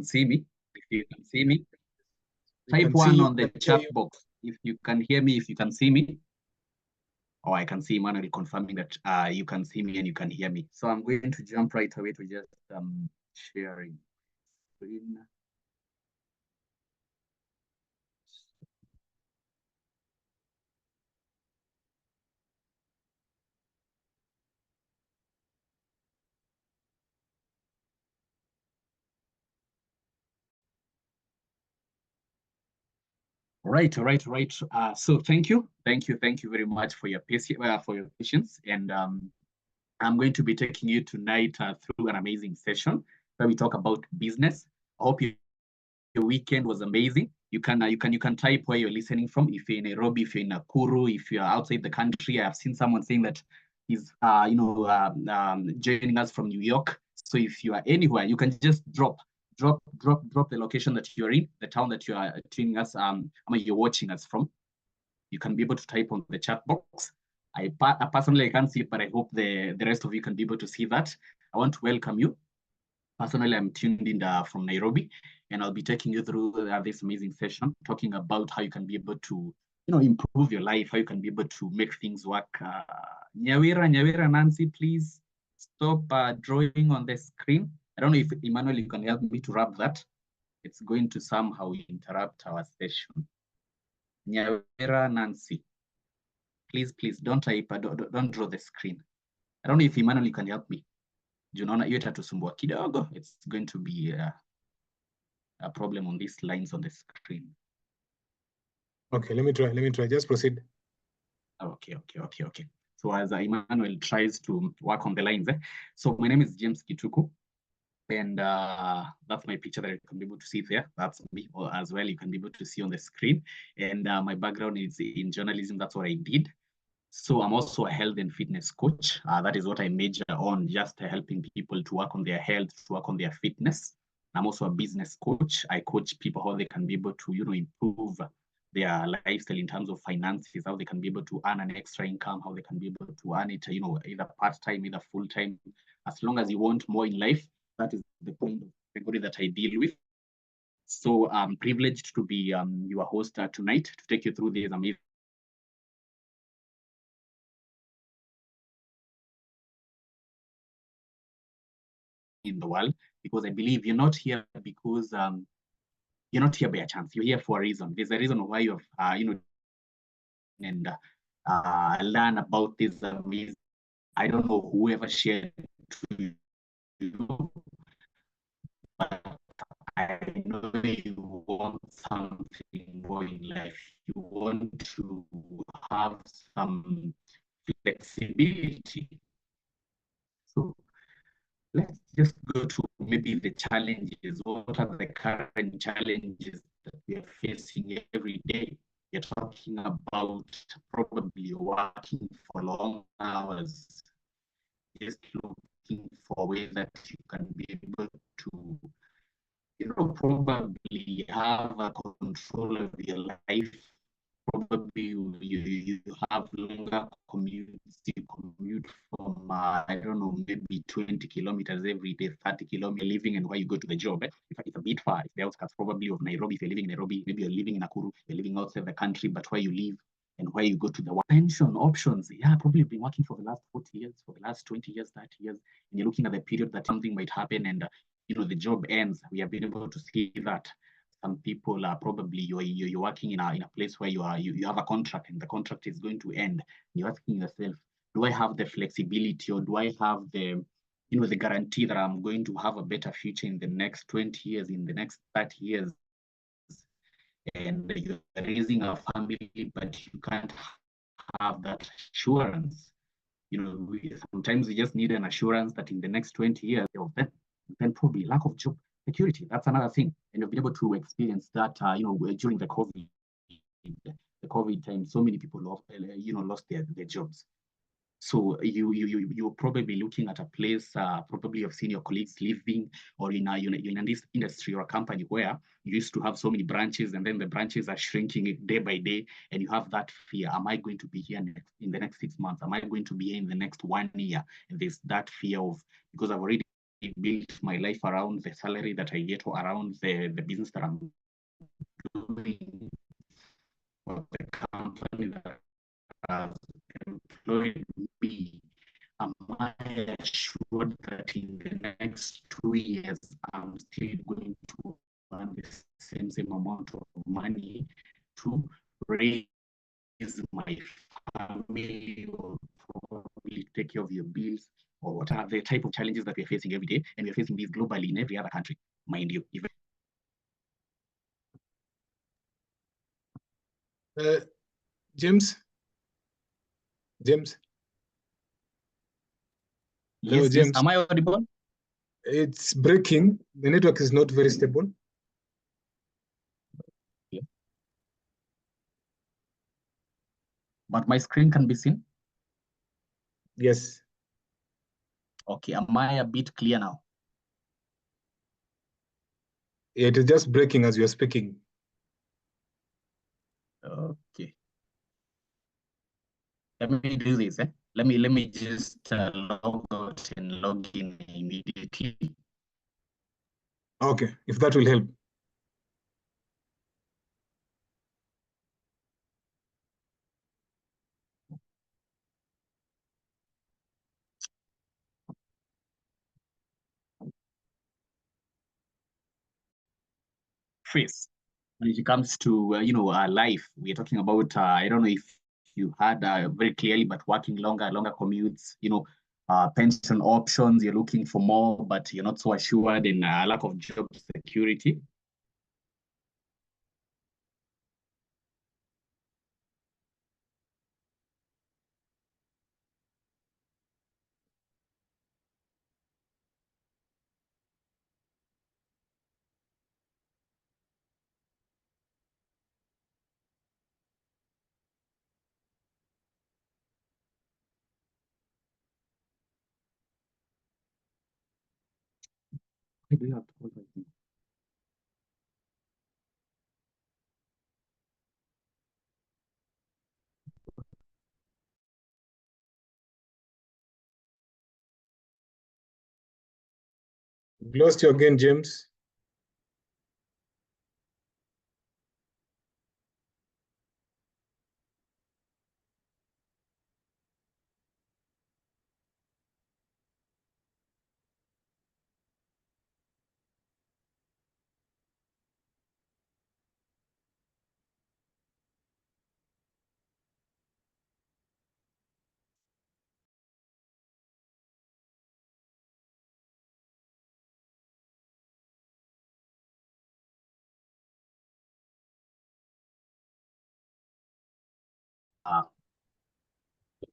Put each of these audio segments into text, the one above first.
can see me. If you can see me, type one on the chat box. If you can hear me, if you can see me. Oh, I can see Emmanuel confirming that you can see me and you can hear me. So I'm going to jump right away to just sharing screen. Right. So thank you very much for your patience. And I'm going to be taking you tonight through an amazing session where we talk about business. I hope your weekend was amazing. You can type where you're listening from. If you're in Nairobi, if you're in Nakuru, if you're outside the country. I have seen someone saying that he's joining us from New York. So if you are anywhere, you can just drop the location that you're in, the town that you are tuning us, you're watching us from. You can be able to type on the chat box. I personally can't see it, but I hope the rest of you can be able to see that. I want to welcome you. Personally, I'm tuned in from Nairobi, and I'll be taking you through this amazing session, talking about how you can be able to, improve your life, how you can be able to make things work. Nyawira, Nancy, please stop drawing on the screen. I don't know if Emmanuel, you can help me to wrap that. It's going to somehow interrupt our session. Nyawira, Nancy, please don't type, don't draw the screen. I don't know if Emmanuel, you can help me. It's going to be a problem on these lines on the screen. Okay, let me try. Just proceed. Okay. So as Emmanuel tries to work on the lines, so my name is James Gituku, and that's my picture that you can be able to see there. That's me as well. You can be able to see on the screen. And my background is in journalism. That's what I did. So I'm also a health and fitness coach. That is what I major on, just helping people to work on their health, to work on their fitness. I'm also a business coach. I coach people how they can be able to, improve their lifestyle in terms of finances, how they can be able to earn an extra income, how they can be able to earn it, either part-time, either full-time. As long as you want more in life, that is the kind of category that I deal with. So I'm privileged to be your host tonight to take you through this amazing in the world, because I believe you're not here because you're not here by a chance. You're here for a reason. There's a reason why you have and learn about this amazing. I don't know whoever shared to you, but I know you want something more in life. You want to have some flexibility. So let's just go to maybe the challenges. What are the current challenges that we are facing every day? You're talking about probably working for long hours, just looking for ways that you can be able to, probably have a control of your life. Probably you have longer commutes. You commute from, I don't know, maybe 20 kilometers every day, 30 kilometers living, and where you go to the job. It's a bit far. It's the outskirts probably of Nairobi. If you're living in Nairobi, maybe you're living in Nakuru, you're living outside the country, but where you live and where you go to the pension options. Yeah, probably you've been working for the last 40 years, for the last 20 years, 30 years, and you're looking at the period that something might happen and, the job ends. We have been able to see that. Some people are probably you're working in a place where you have a contract and the contract is going to end. You're asking yourself, do I have the flexibility, or do I have the the guarantee that I'm going to have a better future in the next 20 years, in the next 30 years? And you're raising a family, but you can't have that assurance. Sometimes we just need an assurance that in the next 20 years, then probably lack of job security. That's another thing. And you've been able to experience that, during the COVID time, so many people lost their jobs. So you're probably looking at a place, probably you've seen your colleagues leaving, or in this industry or a company where you used to have so many branches, and then the branches are shrinking day by day, and you have that fear. Am I going to be here in the next 6 months? Am I going to be here in the next 1 year? And there's that fear of, because I've already built my life around the salary that I get or around the business that I'm doing or the company that has employed me? Am I assured that in the next 2 years I'm still going to earn the same amount of money to raise my family or probably take care of your bills? Or what are the type of challenges that we're facing every day? And we're facing these globally in every other country, mind you. James? James? Hello, Yes, yes. James. Am I audible? It's breaking. The network is not very stable. Yeah. But my screen can be seen? Yes. Okay, am I a bit clear now? Yeah, it is just breaking as you're speaking. Okay. Let me do this. Let me just log out and log in immediately. Okay, if that will help. Face. When it comes to life, we're talking about I don't know if you had very clearly, but working longer commutes, pension options, you're looking for more, but you're not so assured, in lack of job security. Do you have to hold my- We've lost you again, James. Uh,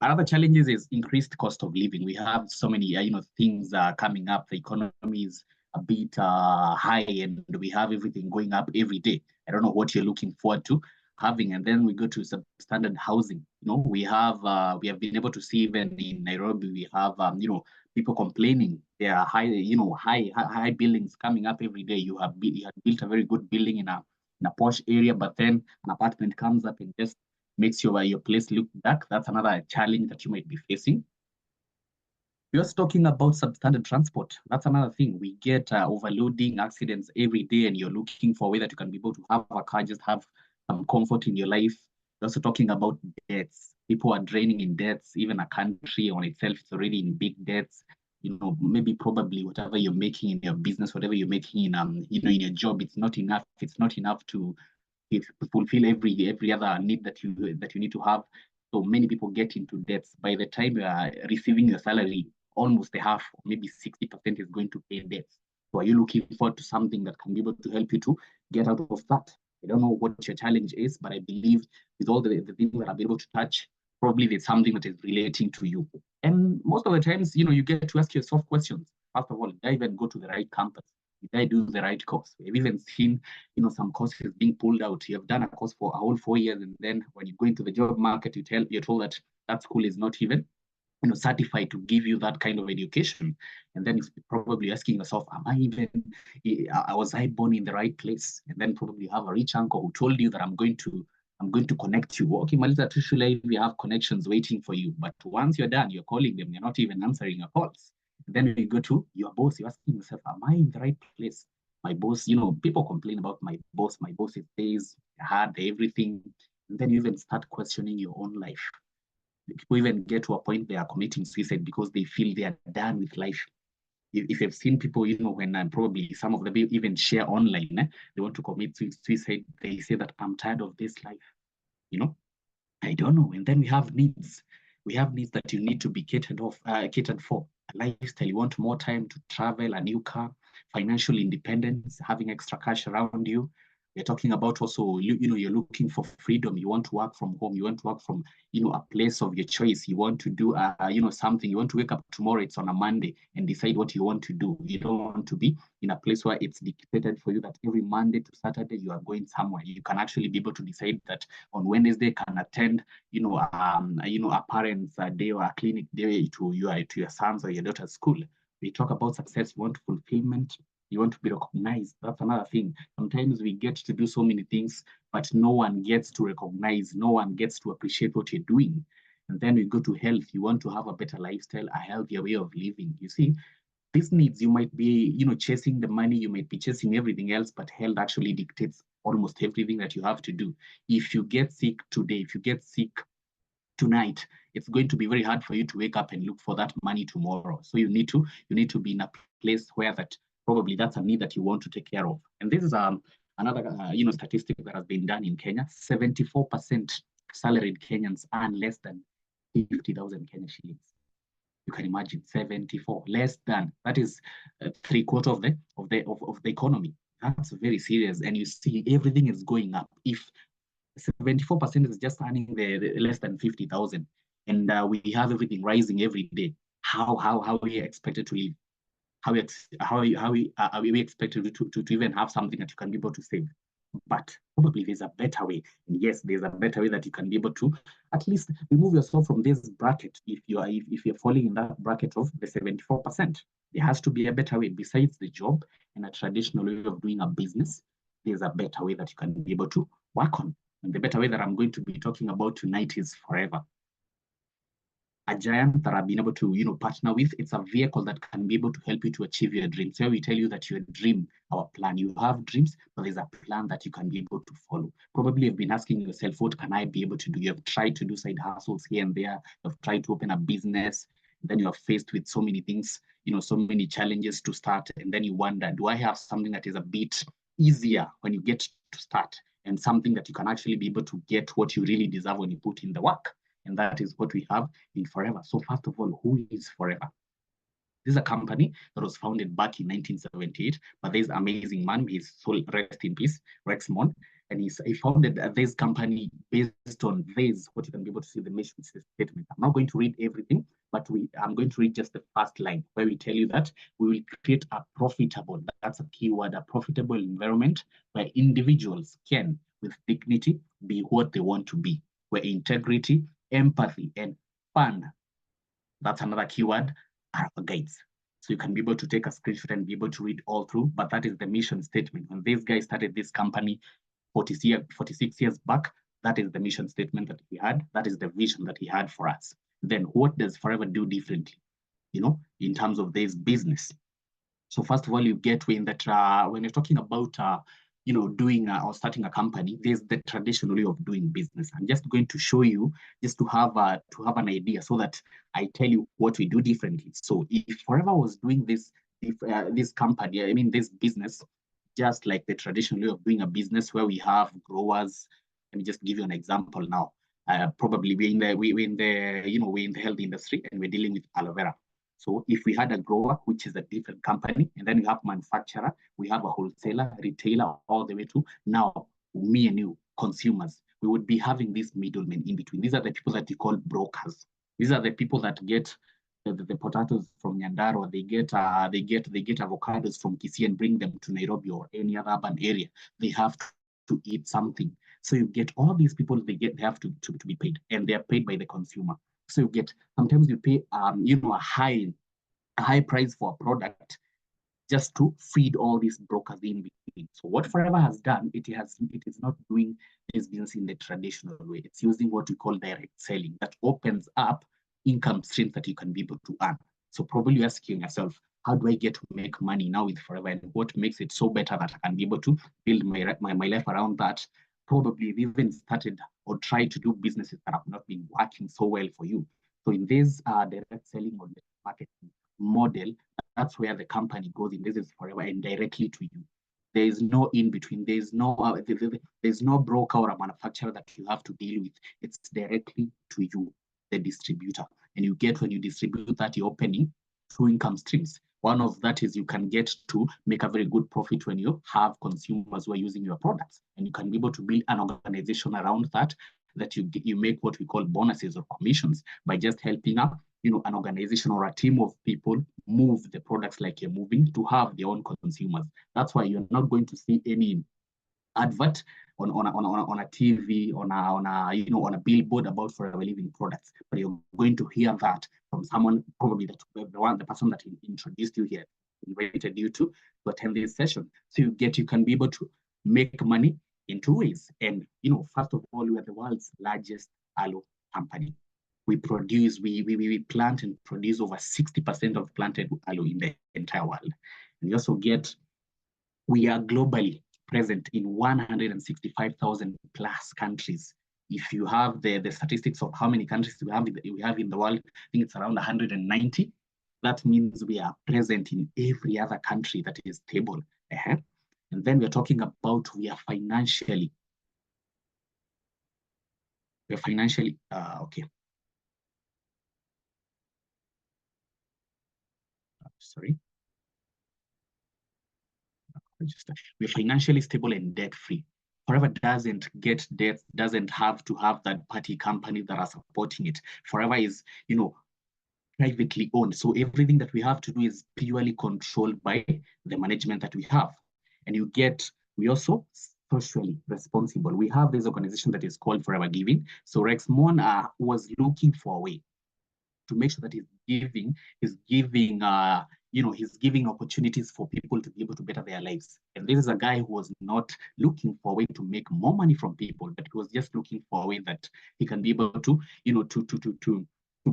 Another challenges is increased cost of living. We have so many, things coming up. The economy is a bit high, and we have everything going up every day. I don't know what you're looking forward to having. And then we go to substandard housing. We have been able to see even in Nairobi, we have people complaining. There are high buildings coming up every day. You have built a very good building in a posh area, but then an apartment comes up and just makes your place look dark. That's another challenge that you might be facing. We're also talking about substandard transport. That's another thing. We get overloading accidents every day, and you're looking for a way that you can be able to have a car, just have some comfort in your life. We're also talking about debts. People are draining in debts. Even a country on itself is already in big debts. Maybe probably whatever you're making in your business, whatever you're making in your job, it's not enough. It's not enough to fulfill every other need that you need to have. So many people get into debts. By the time you are receiving your salary, almost a half, or maybe 60% is going to pay in debts. So are you looking forward to something that can be able to help you to get out of that? I don't know what your challenge is, but I believe with all the things that I've been able to touch, probably there's something that is relating to you. And most of the times, you get to ask yourself questions. First of all, did I even go to the right campus? Did I do the right course? We've even seen some courses being pulled out. You have done a course for a whole 4 years, and then when you go into the job market, you're told that that school is not even certified to give you that kind of education. And then it's probably asking yourself, was I born in the right place? And then probably you have a rich uncle who told you that I'm going to connect you. Okay, Malita Trishula, you have connections waiting for you. But once you're done, you're calling them, they're not even answering your calls. Then you go to your boss, you're asking yourself, am I in the right place? My boss, people complain about my boss. My boss is this, hard, everything. And then you even start questioning your own life. People even get to a point they are committing suicide because they feel they are done with life. If you've seen people, when probably some of them even share online, they want to commit suicide, they say that I'm tired of this life. I don't know. And then we have needs. We have needs that you need to be catered for. A lifestyle. You want more time to travel, a new car, financial independence, having extra cash around you. We're talking about also, you're looking for freedom. You want to work from home. You want to work from, a place of your choice. You want to do, something. You want to wake up tomorrow. It's on a Monday and decide what you want to do. You don't want to be in a place where it's dictated for you that every Monday to Saturday you are going somewhere. You can actually be able to decide that on Wednesday can attend, a parent's day or a clinic day to your sons or your daughter's school. We talk about success. You want fulfillment. You want to be recognized. That's another thing. Sometimes we get to do so many things, but no one gets to recognize. No one gets to appreciate what you're doing. And then we go to health. You want to have a better lifestyle, a healthier way of living. You see, these needs, you might be, chasing the money, you might be chasing everything else, but health actually dictates almost everything that you have to do. If you get sick today, if you get sick tonight, it's going to be very hard for you to wake up and look for that money tomorrow. So you need to be in a place where that probably that's a need that you want to take care of. And this is another statistic that has been done in Kenya. 74% salaried Kenyans earn less than 50,000 Kenya shillings. You can imagine 74 less than that is 3/4 of the economy. That's very serious, and you see everything is going up. If 74% is just earning the less than 50,000, and we have everything rising every day, how we expected to live? How are we expected to even have something that you can be able to save? But probably there's a better way. And yes, there's a better way that you can be able to at least remove yourself from this bracket. If you're falling in that bracket of the 74%, there has to be a better way besides the job and a traditional way of doing a business. There's a better way that you can be able to work on. And the better way that I'm going to be talking about tonight is Forever. A giant that I've been able to, partner with. It's a vehicle that can be able to help you to achieve your dreams. So we tell you that your dream, our plan, you have dreams, but there's a plan that you can be able to follow. Probably you've been asking yourself, what can I be able to do? You have tried to do side hustles here and there. You've tried to open a business. Then you are faced with so many things, so many challenges to start. And then you wonder, do I have something that is a bit easier when you get to start, and something that you can actually be able to get what you really deserve when you put in the work? And that is what we have in Forever. So first of all, who is Forever? This is a company that was founded back in 1978 by this amazing man. His soul rest in peace, Rex Mon. And he founded this company based on this, what you can be able to see the mission statement. I'm not going to read everything, but I'm going to read just the first line where we tell you that we will create a profitable, that's a keyword, a profitable environment where individuals can, with dignity, be what they want to be, where integrity, empathy, and fun, that's another keyword, are our guides. So you can be able to take a screenshot and be able to read all through, but that is the mission statement. When this guy started this company 46 years back, that is the mission statement that he had. That is the vision that he had for us. Then what does Forever do differently, in terms of this business? So first of all, you get when you're talking about doing or starting a company, there's the traditional way of doing business. I'm just going to show you just to have an idea, so that I tell you what we do differently. So if Forever was doing this company, I mean this business, just like the traditional way of doing a business, where we have growers. Let me just give you an example now. Probably we're in the health industry, and we're dealing with aloe vera. So if we had a grower, which is a different company, and then we have manufacturer, we have a wholesaler, retailer, all the way to now me and you, consumers, we would be having these middlemen in between. These are the people that we call brokers. These are the people that get the potatoes from Nyandarua, they get avocados from Kisii and bring them to Nairobi or any other urban area. They have to eat something. So you get all these people, they have to be paid, and they are paid by the consumer. So you get, sometimes you pay a high price for a product just to feed all these brokers in between. So what Forever has done, it is not doing this business in the traditional way. It's using what we call direct selling that opens up income streams that you can be able to earn. So probably you're asking yourself, how do I get to make money now with Forever, and what makes it so better that I can be able to build my life around that? Probably you've even started or tried to do businesses that have not been working so well for you. So in this direct selling or marketing model, that's where the company goes in. This is Forever and directly to you. There is no in between. There's no broker or a manufacturer that you have to deal with. It's directly to you, the distributor. And you get, when you distribute that, you're opening two income streams. One of that is you can get to make a very good profit when you have consumers who are using your products, and you can be able to build an organization around that, that you make what we call bonuses or commissions by just helping up, an organization or a team of people move the products like you're moving to have their own consumers. That's why you're not going to see any advert on a TV, on a billboard about Forever Living products, but you're going to hear that from someone, probably the person that introduced you here, invited you to attend this session. So you can be able to make money in two ways. And first of all, we are the world's largest aloe company. We plant and produce over 60% of planted aloe in the entire world. And we are globally present in 165,000 plus countries. If you have the statistics of how many countries we have in the world, I think it's around 190. That means we are present in every other country that is stable. And then we're talking about we are financially okay. Sorry. We're financially stable and debt-free. Forever doesn't get debt, doesn't have to have that party company that are supporting it. Forever is, privately owned. So everything that we have to do is purely controlled by the management that we have. And we also socially responsible. We have this organization that is called Forever Giving. So Rex Mon was looking for a way to make sure that he's giving opportunities for people to be able to better their lives. And this is a guy who was not looking for a way to make more money from people, but he was just looking for a way that he can be able to, to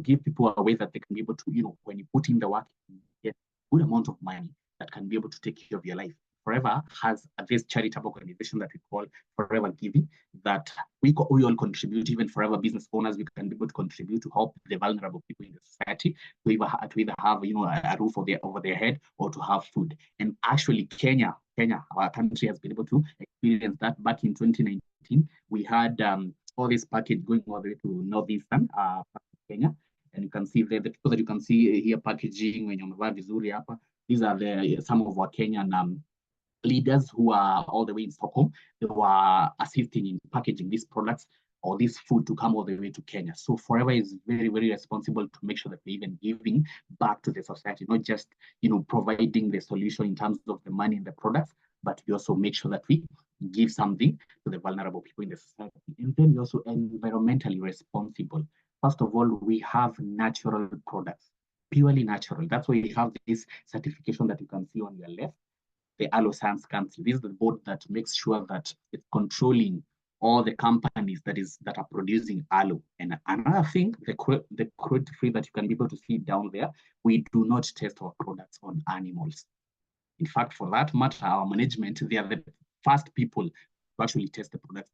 give people a way that they can be able to, when you put in the work, you get a good amount of money that can be able to take care of your life. Forever has this charitable organization that we call Forever Giving, that we all contribute. Even Forever business owners, we can be able to contribute to help the vulnerable people in the society to either have a roof over their head or to have food. And actually, Kenya, our country, has been able to experience that. Back in 2019, we had all this package going all the way to northeastern Kenya, and you can see the people that you can see here packaging when you're vizuri hapa. These are some of our Kenyan leaders who are all the way in Stockholm. They were assisting in packaging these products or this food to come all the way to Kenya. So Forever is very, very responsible to make sure that we're even giving back to the society, not just providing the solution in terms of the money and the products, but we also make sure that we give something to the vulnerable people in the society. And then we also environmentally responsible. First of all, we have natural products, purely natural. That's why we have this certification that you can see on your left, the Aloe Science Council. This is the board that makes sure that it's controlling all the companies that are producing aloe. And another thing, the cruelty-free that you can be able to see down there, we do not test our products on animals. In fact, for that matter, our management, they are the first people to actually test the products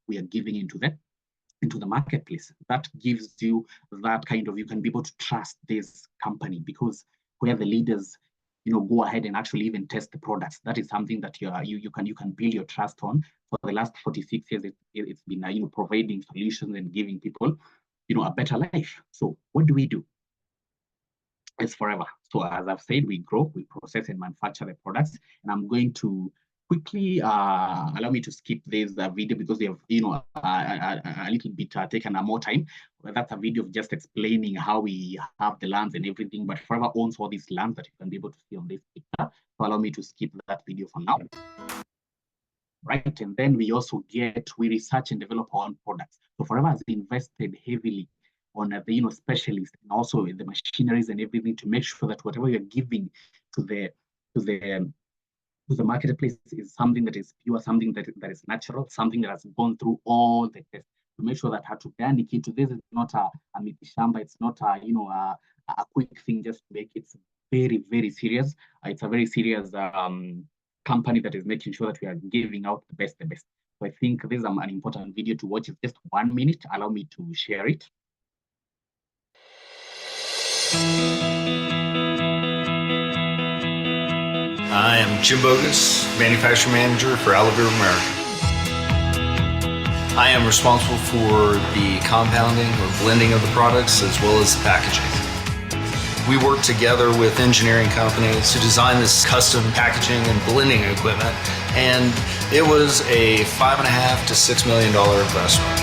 we are giving into the marketplace. That gives you that kind of, you can be able to trust this company, because where the leaders go ahead and actually even test the products. That is something that you can build your trust on. For the last 46 years, it's been providing solutions and giving people a better life. So what do we do? It's Forever. So as I've said, we grow, we process and manufacture the products. And I'm going to quickly allow me to skip this video because we have a little bit taken more time. Well, that's a video of just explaining how we have the lands and everything, but Forever owns all these lands that you can be able to see on this picture. So allow me to skip that video for now. Right, and then we research and develop our own products. So Forever has invested heavily on the specialists and also in the machineries and everything to make sure that whatever you're giving to the marketplace is something that is pure, something that is natural, something that has gone through all the tests. to make sure that hatupeani kitu. This is not a mitishamba. It's not a, a quick thing just to make it. It's very, very serious. It's a very serious company that is making sure that we are giving out the best, the best. So I think this is an important video to watch. It's just 1 minute. Allow me to share it. I am Jim Bogus, Manufacturing Manager for Aloe Vera America. I am responsible for the compounding or blending of the products as well as the packaging. We work together with engineering companies to design this custom packaging and blending equipment, and it was a $5.5 to $6 million investment.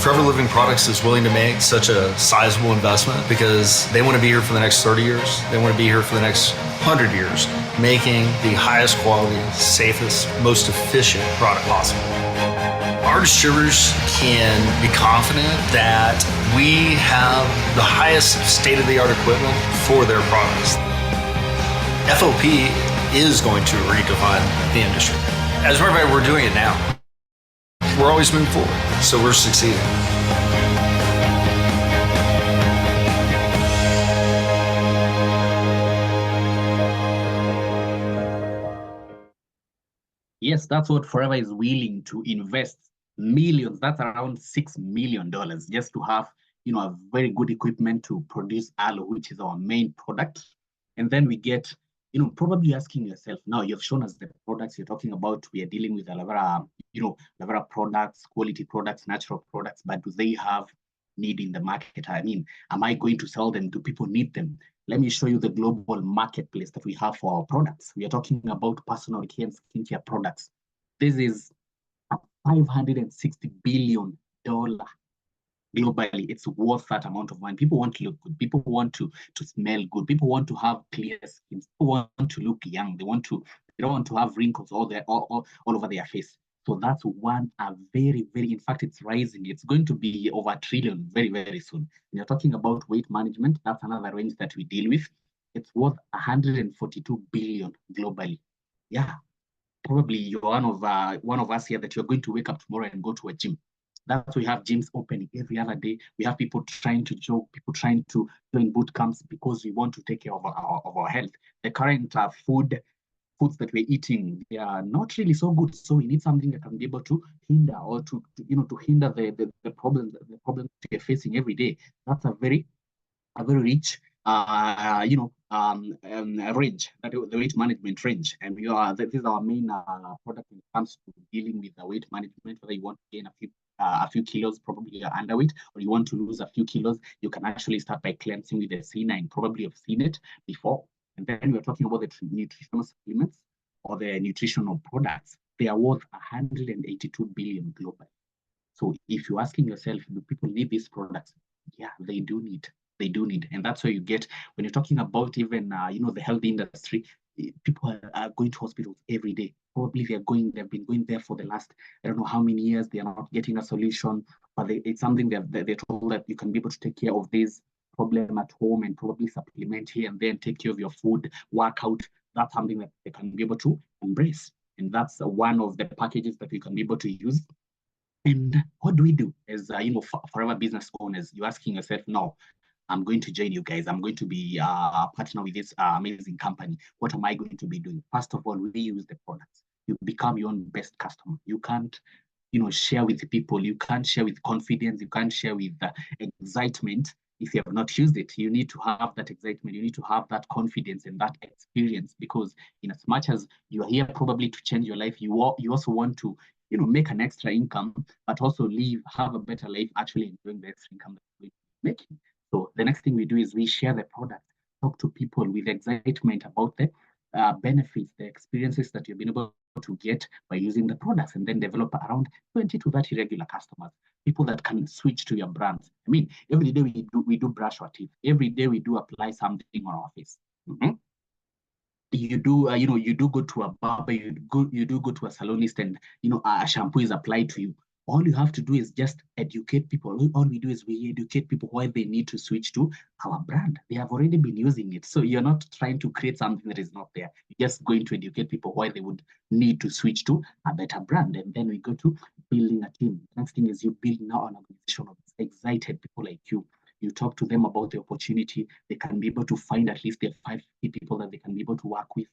Forever Living Products is willing to make such a sizable investment because they want to be here for the next 30 years. They want to be here for the next 100 years, making the highest quality, safest, most efficient product possible. Our distributors can be confident that we have the highest state-of-the-art equipment for their products. FOP is going to redefine the industry. As a matter of fact, we're doing it now. We're always moving forward, so we're succeeding. Yes, that's what Forever is willing to invest millions. That's around $6 million just to have, a very good equipment to produce aloe, which is our main product. And then we get, probably asking yourself, now you've shown us the products you're talking about. We are dealing with aloe vera, aloe vera products, quality products, natural products, but do they have need in the market? I mean, am I going to sell them? Do people need them? Let me show you the global marketplace that we have for our products. We are talking about personal care and skincare products. This is a $560 billion globally. It's worth that amount of money. People want to look good. People want to smell good. People want to have clear skin. People want to look young. They don't want to have wrinkles all over their face. So that's one, very, very, in fact, it's rising. It's going to be over $1 trillion very, very soon. When you're talking about weight management, that's another range that we deal with. It's worth $142 billion globally. Yeah, probably you're one of us here that you're going to wake up tomorrow and go to a gym. That's why we have gyms opening every other day. We have people trying to jog, people trying to join boot camps because we want to take care of our health. The current foods that we're eating, they are not really so good. So we need something that can be able to hinder or to hinder the problems we're facing every day. That's a very rich range, that the weight management range. And this is our main product when it comes to dealing with the weight management. Whether you want to gain a few kilos, probably you're underweight, or you want to lose a few kilos, you can actually start by cleansing with the C9. Probably you've seen it before. And then we're talking about the nutritional supplements or the nutritional products. They are worth $182 billion globally. So if you're asking yourself, do people need these products? Yeah, they do need. And that's where you get, when you're talking about even, the health industry, people are going to hospitals every day. Probably they've been going there for the last, I don't know how many years. They are not getting a solution, but it's something that they're told that you can be able to take care of this problem at home and probably supplement here and then take care of your food, work out. That's something that they can be able to embrace. And that's one of the packages that we can be able to use. And what do we do as, forever business owners? You're asking yourself, no, I'm going to join you guys. I'm going to be a partner with this amazing company. What am I going to be doing? First of all, we use the products. You become your own best customer. You can't, share with people. You can't share with confidence. You can't share with excitement if you have not used it. You need to have that excitement. You need to have that confidence and that experience, because in as much as you are here probably to change your life, you also want to, make an extra income, but also have a better life, actually enjoying the extra income that you're making. So the next thing we do is we share the product, talk to people with excitement about the benefits, the experiences that you've been able to get by using the products, and then develop around 20 to 30 regular customers, people that can switch to your brands. I mean, every day we do brush our teeth. Every day we do apply something on our face. you do you do go to a barber, you do go to a salonist, and a shampoo is applied to you. All you have to do is just educate people. All we do is we educate people why they need to switch to our brand. They have already been using it, so you're not trying to create something that is not there. You're just going to educate people why they would need to switch to a better brand. And then we go to building a team. Next thing is you build now an organization of excited people like you. You talk to them about the opportunity. They can be able to find at least the 5 people that they can be able to work with.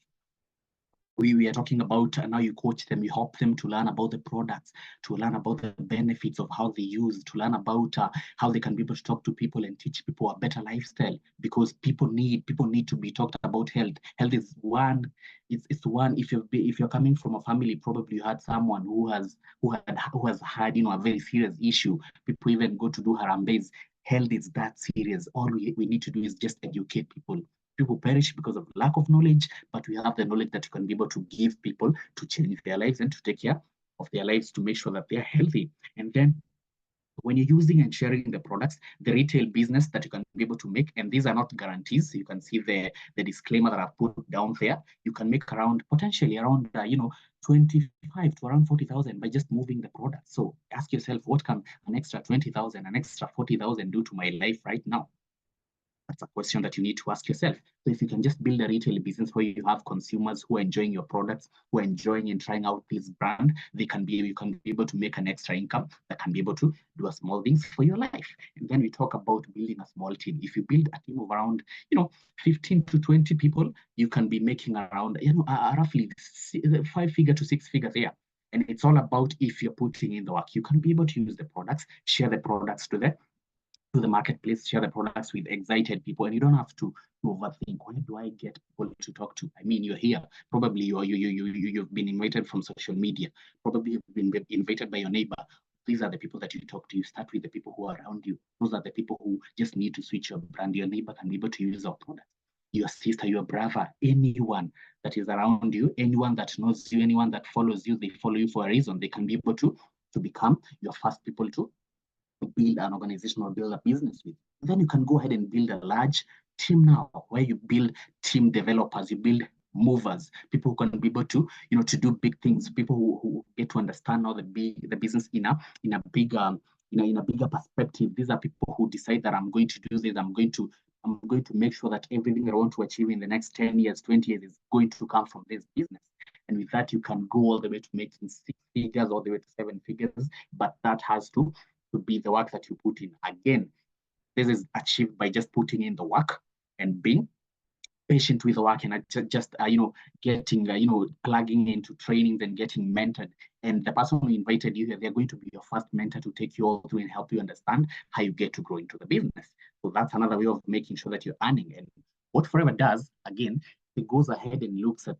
We are talking about now you coach them, you help them to learn about the products, to learn about the benefits of how they use, to learn about how they can be able to talk to people and teach people a better lifestyle, because people need to be talked about health. Health is one, it's one. If you're coming from a family, probably you had someone who has had a very serious issue. People even go to do harambes. Health is that serious. All we need to do is just educate people. People perish because of lack of knowledge, but we have the knowledge that you can be able to give people to change their lives and to take care of their lives, to make sure that they're healthy. And then when you're using and sharing the products, the retail business that you can be able to make, and these are not guarantees. You can see the disclaimer that I've put down there. You can make potentially around 25 to around 40,000 by just moving the product. So ask yourself, what can an extra 20,000, an extra 40,000 do to my life right now? That's a question that you need to ask yourself. So if you can just build a retail business where you have consumers who are enjoying your products, who are enjoying and trying out this brand, you can be able to make an extra income that can be able to do a small things for your life. And then we talk about building a small team. If you build a team of around 15 to 20 people, you can be making around roughly 5-figure to 6-figure there. And it's all about, if you're putting in the work, you can be able to use the products, share the products to the marketplace, share the products with excited people, and you don't have to overthink. Why do I get people to talk to? I mean, you're here. Probably you've been invited from social media. Probably you've been invited by your neighbor. These are the people that you talk to. You start with the people who are around you. Those are the people who just need to switch your brand. Your neighbor can be able to use our product. Your sister, your brother, anyone that is around you, anyone that knows you, anyone that follows you, they follow you for a reason. They can be able to become your first people to build an organization or build a business with. Then you can go ahead and build a large team now, where you build team developers, you build movers, people who can be able to to do big things, people who get to understand how the business in a bigger perspective. These are people who decide that I'm going to do this, I'm going to make sure that everything I want to achieve in the next 10 years, 20 years is going to come from this business. And with that, you can go all the way to making 6 figures, all the way to 7 figures, but that has to be the work that you put in. Again, this is achieved by just putting in the work and being patient with the work, and just getting plugging into trainings and getting mentored. And the person who invited you here, they're going to be your first mentor to take you all through and help you understand how you get to grow into the business. So that's another way of making sure that you're earning. And what Forever does, again, it goes ahead and looks at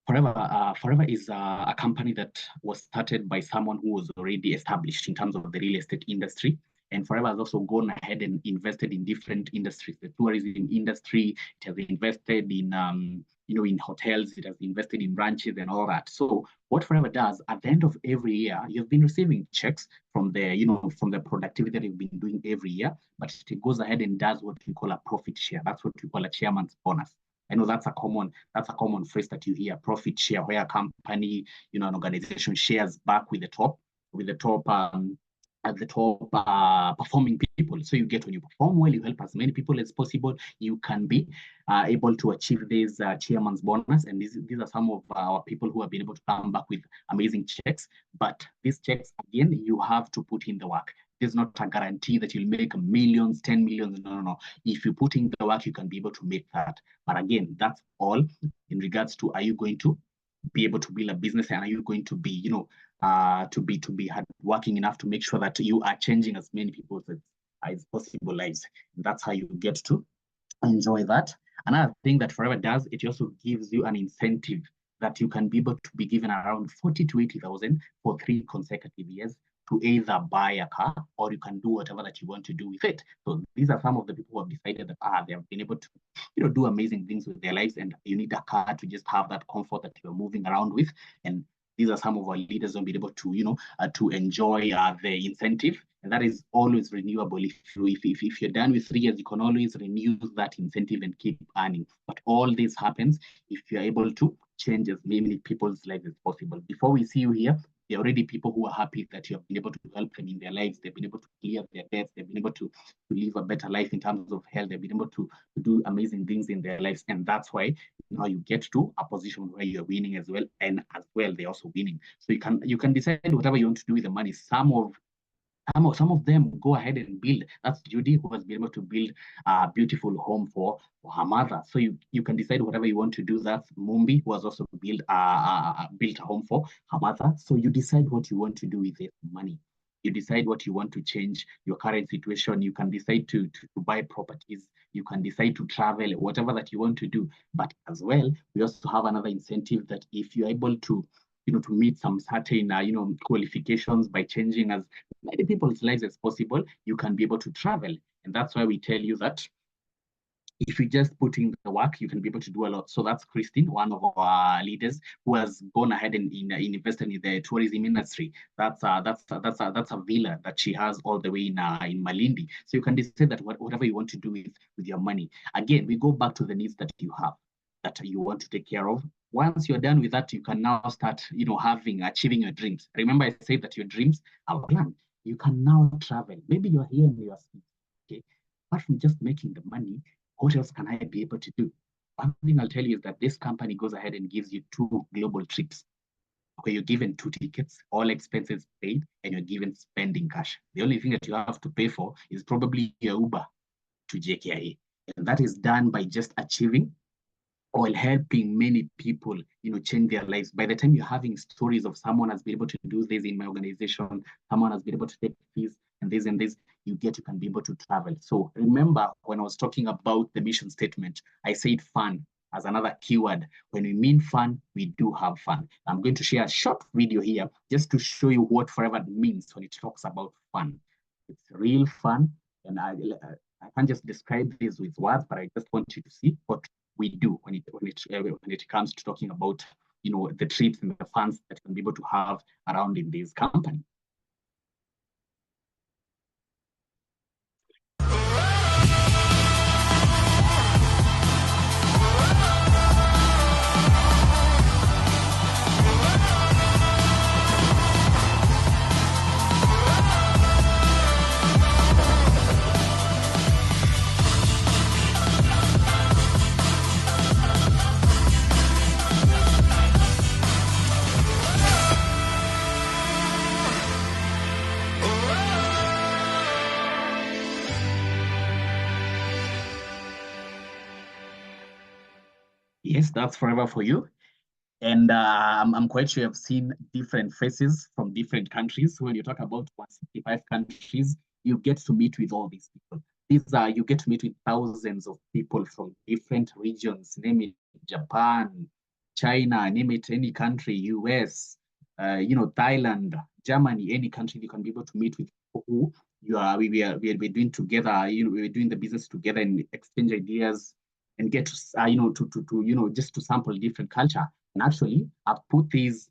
Forever is a company that was started by someone who was already established in terms of the real estate industry. And Forever has also gone ahead and invested in different industries. The tourism industry, it has invested in in hotels, it has invested in branches and all that. So what Forever does, at the end of every year, you've been receiving checks from the productivity that you've been doing every year, but it goes ahead and does what we call a profit share. That's what we call a chairman's bonus. I know that's a common phrase that you hear, profit share, where a company, an organization shares back with the top performing people. So you get, when you perform well, you help as many people as possible, you can be able to achieve this chairman's bonus. And these are some of our people who have been able to come back with amazing checks. But these checks, again, you have to put in the work. There's not a guarantee that you'll make millions, 10 millions. No. If you put in the work, you can be able to make that. But again, that's all in regards to, are you going to be able to build a business, and are you going to be, to be hard working enough to make sure that you are changing as many people's as possible lives. And that's how you get to enjoy that. Another thing that Forever does, it also gives you an incentive that you can be able to be given around 40 to 80,000 for 3 consecutive years to either buy a car, or you can do whatever that you want to do with it. So these are some of the people who have decided that they have been able to do amazing things with their lives, and you need a car to just have that comfort that you're moving around with. And these are some of our leaders who have been able to to enjoy the incentive and that is always renewable. If you're done with 3 years, you can always renew that incentive and keep earning. But all this happens if you're able to change as many people's lives as possible. Before we see you here, there are already people who are happy that you have been able to help them in their lives. They've been able to clear their debts. They've been able to live a better life in terms of health. They've been able to do amazing things in their lives. And that's why now you get to a position where you're winning as well. And as well, they're also winning. So you can decide whatever you want to do with the money. Some of them go ahead and build. That's Judy, who has been able to build a beautiful home for her mother. So you can decide whatever you want to do. That's Mumbi, who has also built a home for her mother. So you decide what you want to do with this money. You decide what you want to change your current situation. You can decide to buy properties. You can decide to travel, whatever that you want to do. But as well, we also have another incentive that if you're able to to meet some certain qualifications by changing as many people's lives as possible, you can be able to travel. And that's why we tell you that if you just put in the work, you can be able to do a lot. So that's Christine, one of our leaders, who has gone ahead and invested in the tourism industry. That's a villa that she has all the way in Malindi. So you can decide that whatever you want to do with your money. Again, we go back to the needs that you have, that you want to take care of. Once you're done with that, you can now start, achieving your dreams. Remember, I said that your dreams are planned. You can now travel. Maybe you're here in your city, okay? Apart from just making the money, what else can I be able to do? One thing I'll tell you is that this company goes ahead and gives you 2 global trips where you're given 2 tickets, all expenses paid, and you're given spending cash. The only thing that you have to pay for is probably your Uber to JKIA. And that is done by just achieving or helping many people, change their lives. By the time you're having stories of someone has been able to do this in my organization, someone has been able to take fees and this, you can be able to travel. So remember, when I was talking about the mission statement, I said fun as another keyword. When we mean fun, we do have fun. I'm going to share a short video here just to show you what forever means when it talks about fun. It's real fun. And I can't just describe this with words, but I just want you to see what we do when it comes to talking about the trips and the funds that you can be able to have around in this company. Yes, that's forever for you. And I'm quite sure you've seen different faces from different countries. When you talk about 165 countries, you get to meet with all these people. You get to meet with thousands of people from different regions, name it Japan, China, name it any country, US, Thailand, Germany, any country you can be able to meet with who we're doing together. We're doing the business together and exchange ideas and get to just to sample different culture. And actually, I've put these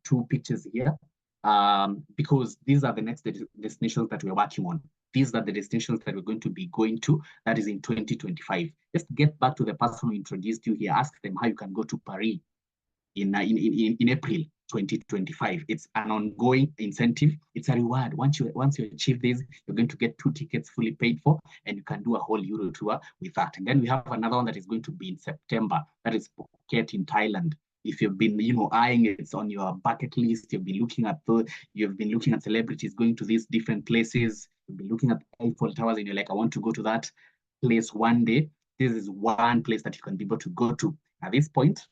2 pictures here because these are the next destinations that we're working on. These are the destinations that we're going to be going to. That is in 2025. Just get back to the person who introduced you here. Ask them how you can go to Paris in April 2025. It's an ongoing incentive. It's a reward. Once you achieve this, you're going to get 2 tickets fully paid for, and you can do a whole Euro tour with that. And then we have another one that is going to be in September. That is Phuket in Thailand. If you've been, eyeing it on your bucket list, you've been looking at celebrities going to these different places. You've been looking at Eiffel Towers, and you're like, I want to go to that place one day. This is one place that you can be able to go to. At this point,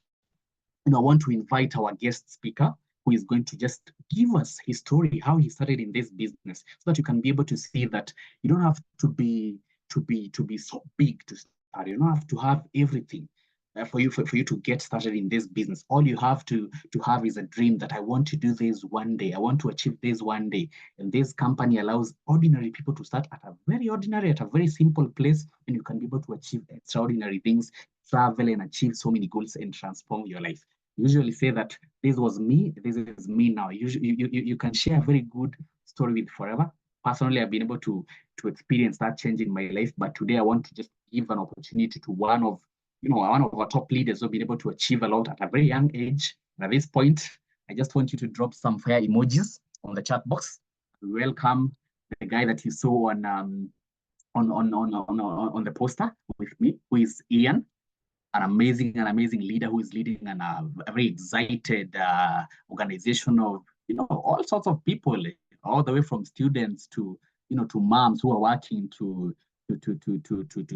I want to invite our guest speaker, who is going to just give us his story, how he started in this business, so that you can be able to see that you don't have to be so big to start. You don't have to have everything for you to get started in this business. All you have to have is a dream that I want to do this one day. I want to achieve this one day. And this company allows ordinary people to start at a very simple place, and you can be able to achieve extraordinary things, travel and achieve so many goals and transform your life. Usually say that this was me, this is me now. You can share a very good story with forever. personally, I've been able to experience that change in my life. But today I want to just give an opportunity to one of our top leaders who've been able to achieve a lot at a very young age. And at this point, I just want you to drop some fire emojis on the chat box. Welcome the guy that you saw on the poster with me, who is Ian, an amazing leader who is leading a very excited organization of all sorts of people, all the way from students to to moms who are working to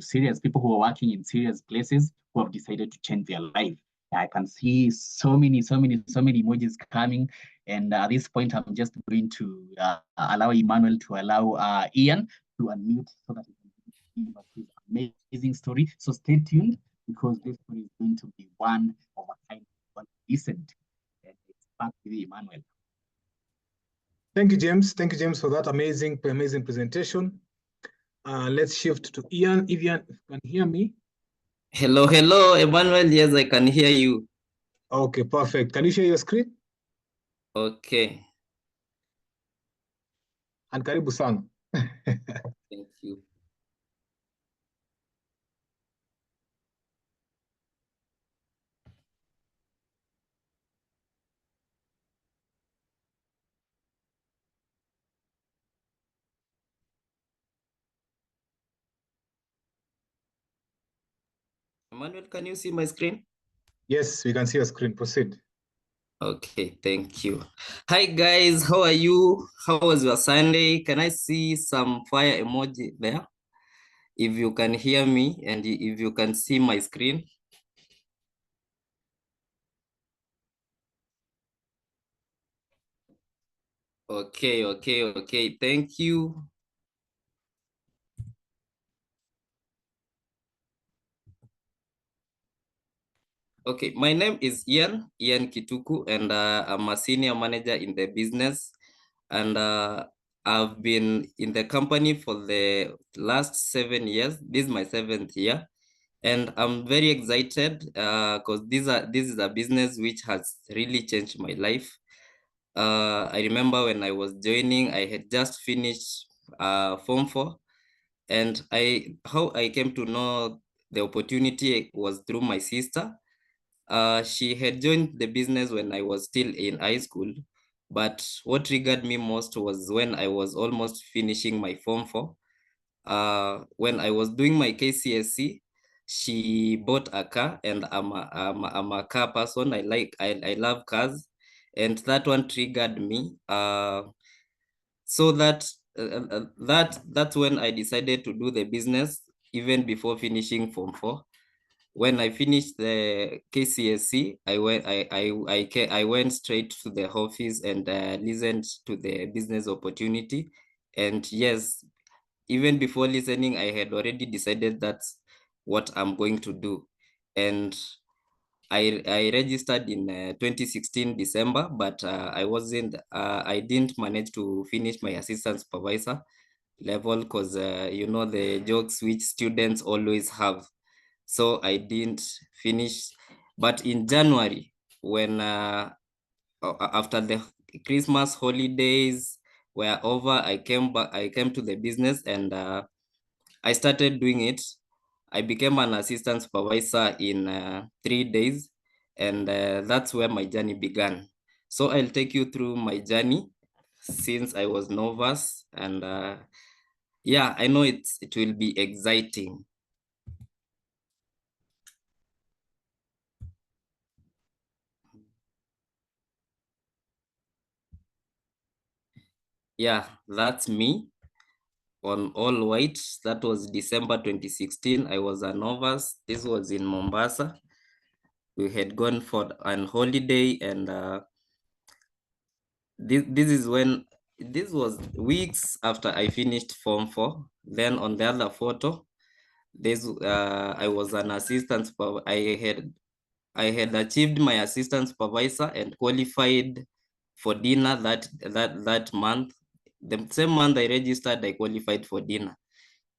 serious people who are working in serious places who have decided to change their life. I can see so many emojis coming, and at this point, I'm just going to allow Emmanuel to allow Ian to unmute so that he can give us his amazing story. So stay tuned, because this one is going to be one of a kind of decent. And it's back with Emmanuel. Thank you, James. Thank you, James, for that amazing presentation. Let's shift to Ian. If Ian can hear me. Hello, Emmanuel. Yes, I can hear you. Okay, perfect. Can you share your screen? Okay. And karibu sana. Thank you. Emmanuel, can you see my screen? Yes, we can see your screen. Proceed. Okay, thank you. Hi guys, how are you? How was your Sunday? Can I see some fire emoji there? If you can hear me and if you can see my screen. Okay, thank you. Okay, my name is Ian Kituku, and I'm a senior manager in the business. And I've been in the company for the last 7 years. This is my 7th year. And I'm very excited because this is a business which has really changed my life. I remember when I was joining, I had just finished Form 4. And how I came to know the opportunity was through my sister. She had joined the business when I was still in high school, but what triggered me most was when I was almost finishing my Form 4. When I was doing my KCSE, she bought a car, and I'm a car person. I love cars, and that one triggered me. So that's when I decided to do the business even before finishing Form 4. When I finished the KCSE, I went straight to the office and listened to the business opportunity. And yes, even before listening, I had already decided that's what I'm going to do. And I registered in 2016 December, but I didn't manage to finish my assistant supervisor level because the jokes which students always have. So I didn't finish. But in January, when after the Christmas holidays were over, I came to the business, and I started doing it. I became an assistant supervisor in 3 days, and that's where my journey began. So I'll take you through my journey since I was novice, and yeah, I know it will be exciting. Yeah, that's me on all white. That was December 2016. I was a novice. This was in Mombasa. We had gone for an holiday, and this was weeks after I finished Form 4. Then on the other photo, I was an assistant. I had achieved my assistant supervisor and qualified for dinner that month. The same month I registered, I qualified for dinner.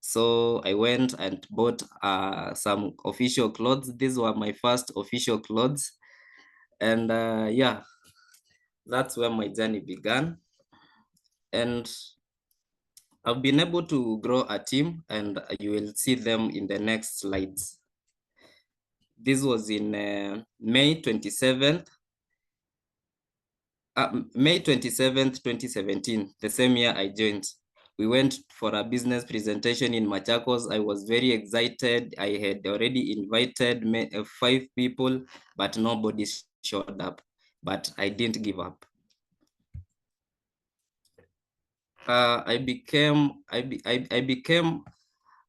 So I went and bought some official clothes. These were my first official clothes. And yeah, that's where my journey began. And I've been able to grow a team, and you will see them in the next slides. This was in May 27th, May 27th, 2017, the same year I joined. We went for a business presentation in Machakos. I was very excited. I had already invited 5 people, but nobody showed up. But I didn't give up. I became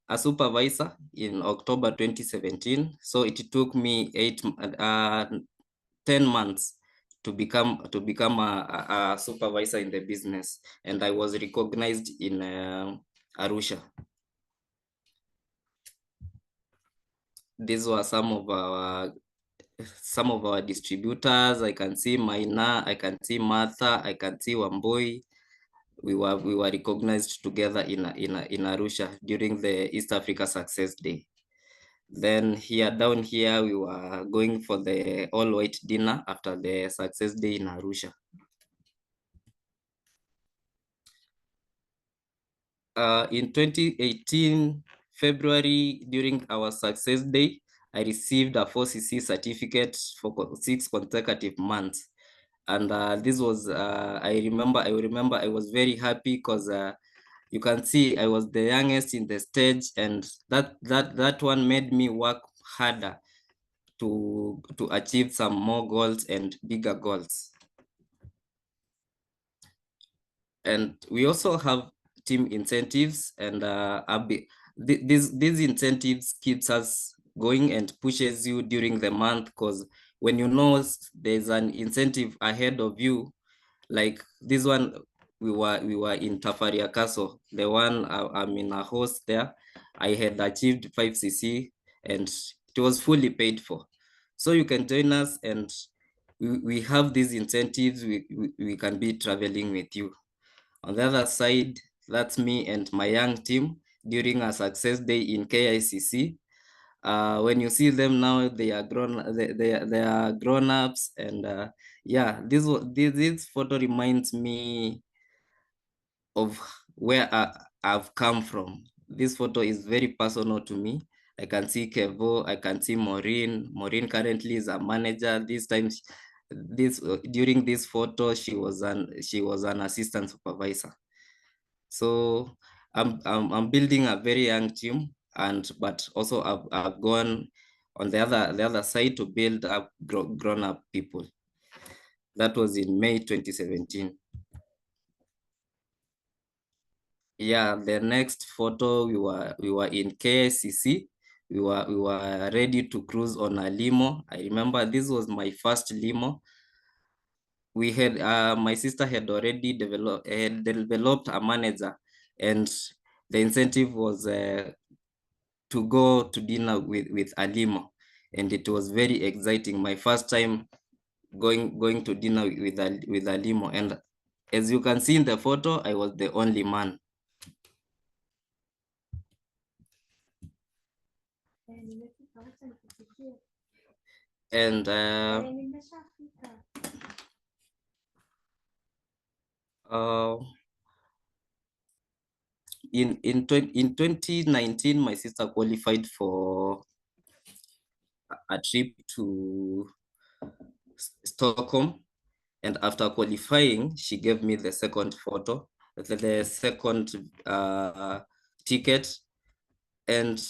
a supervisor in October 2017. So it took me 10 months to become a supervisor in the business, and I was recognized in Arusha. These were some of our distributors. I can see Maina, I can see Martha, I can see Wamboi. We were recognized together in Arusha during the East Africa Success Day. Then down here, we were going for the all-white dinner after the Success Day in Arusha. In 2018, February, during our Success Day, I received a 4CC certificate for 6 consecutive months. And this was, I remember I was very happy because you can see I was the youngest in the stage, and that one made me work harder to achieve some more goals and bigger goals. And we also have team incentives, and these incentives keeps us going and pushes you during the month, because when you know there's an incentive ahead of you, like this one, we were in Tafaria Castle, the one I'm in a host there. I had achieved 5CC and it was fully paid for. So you can join us, and we have these incentives. We can be traveling with you. On the other side, that's me and my young team during a Success Day in KICC. When you see them now, they are grown-ups, and yeah, this photo reminds me of where I've come from. This photo is very personal to me. I can see Kevo, I can see Maureen. Maureen currently is a manager. During this photo, she was an assistant supervisor. So I'm building a very young team, but also I've gone on the other side to build up grown-up people. That was in May 2017. Yeah, the next photo, we were in KICC. We were ready to cruise on a limo. I remember this was my first limo. We had my sister had already developed a manager, and the incentive was to go to dinner with a limo, and it was very exciting. My first time going to dinner with a limo, and as you can see in the photo, I was the only man. And in 2019, my sister qualified for a trip to Stockholm, and after qualifying, she gave me the second photo, the second ticket, and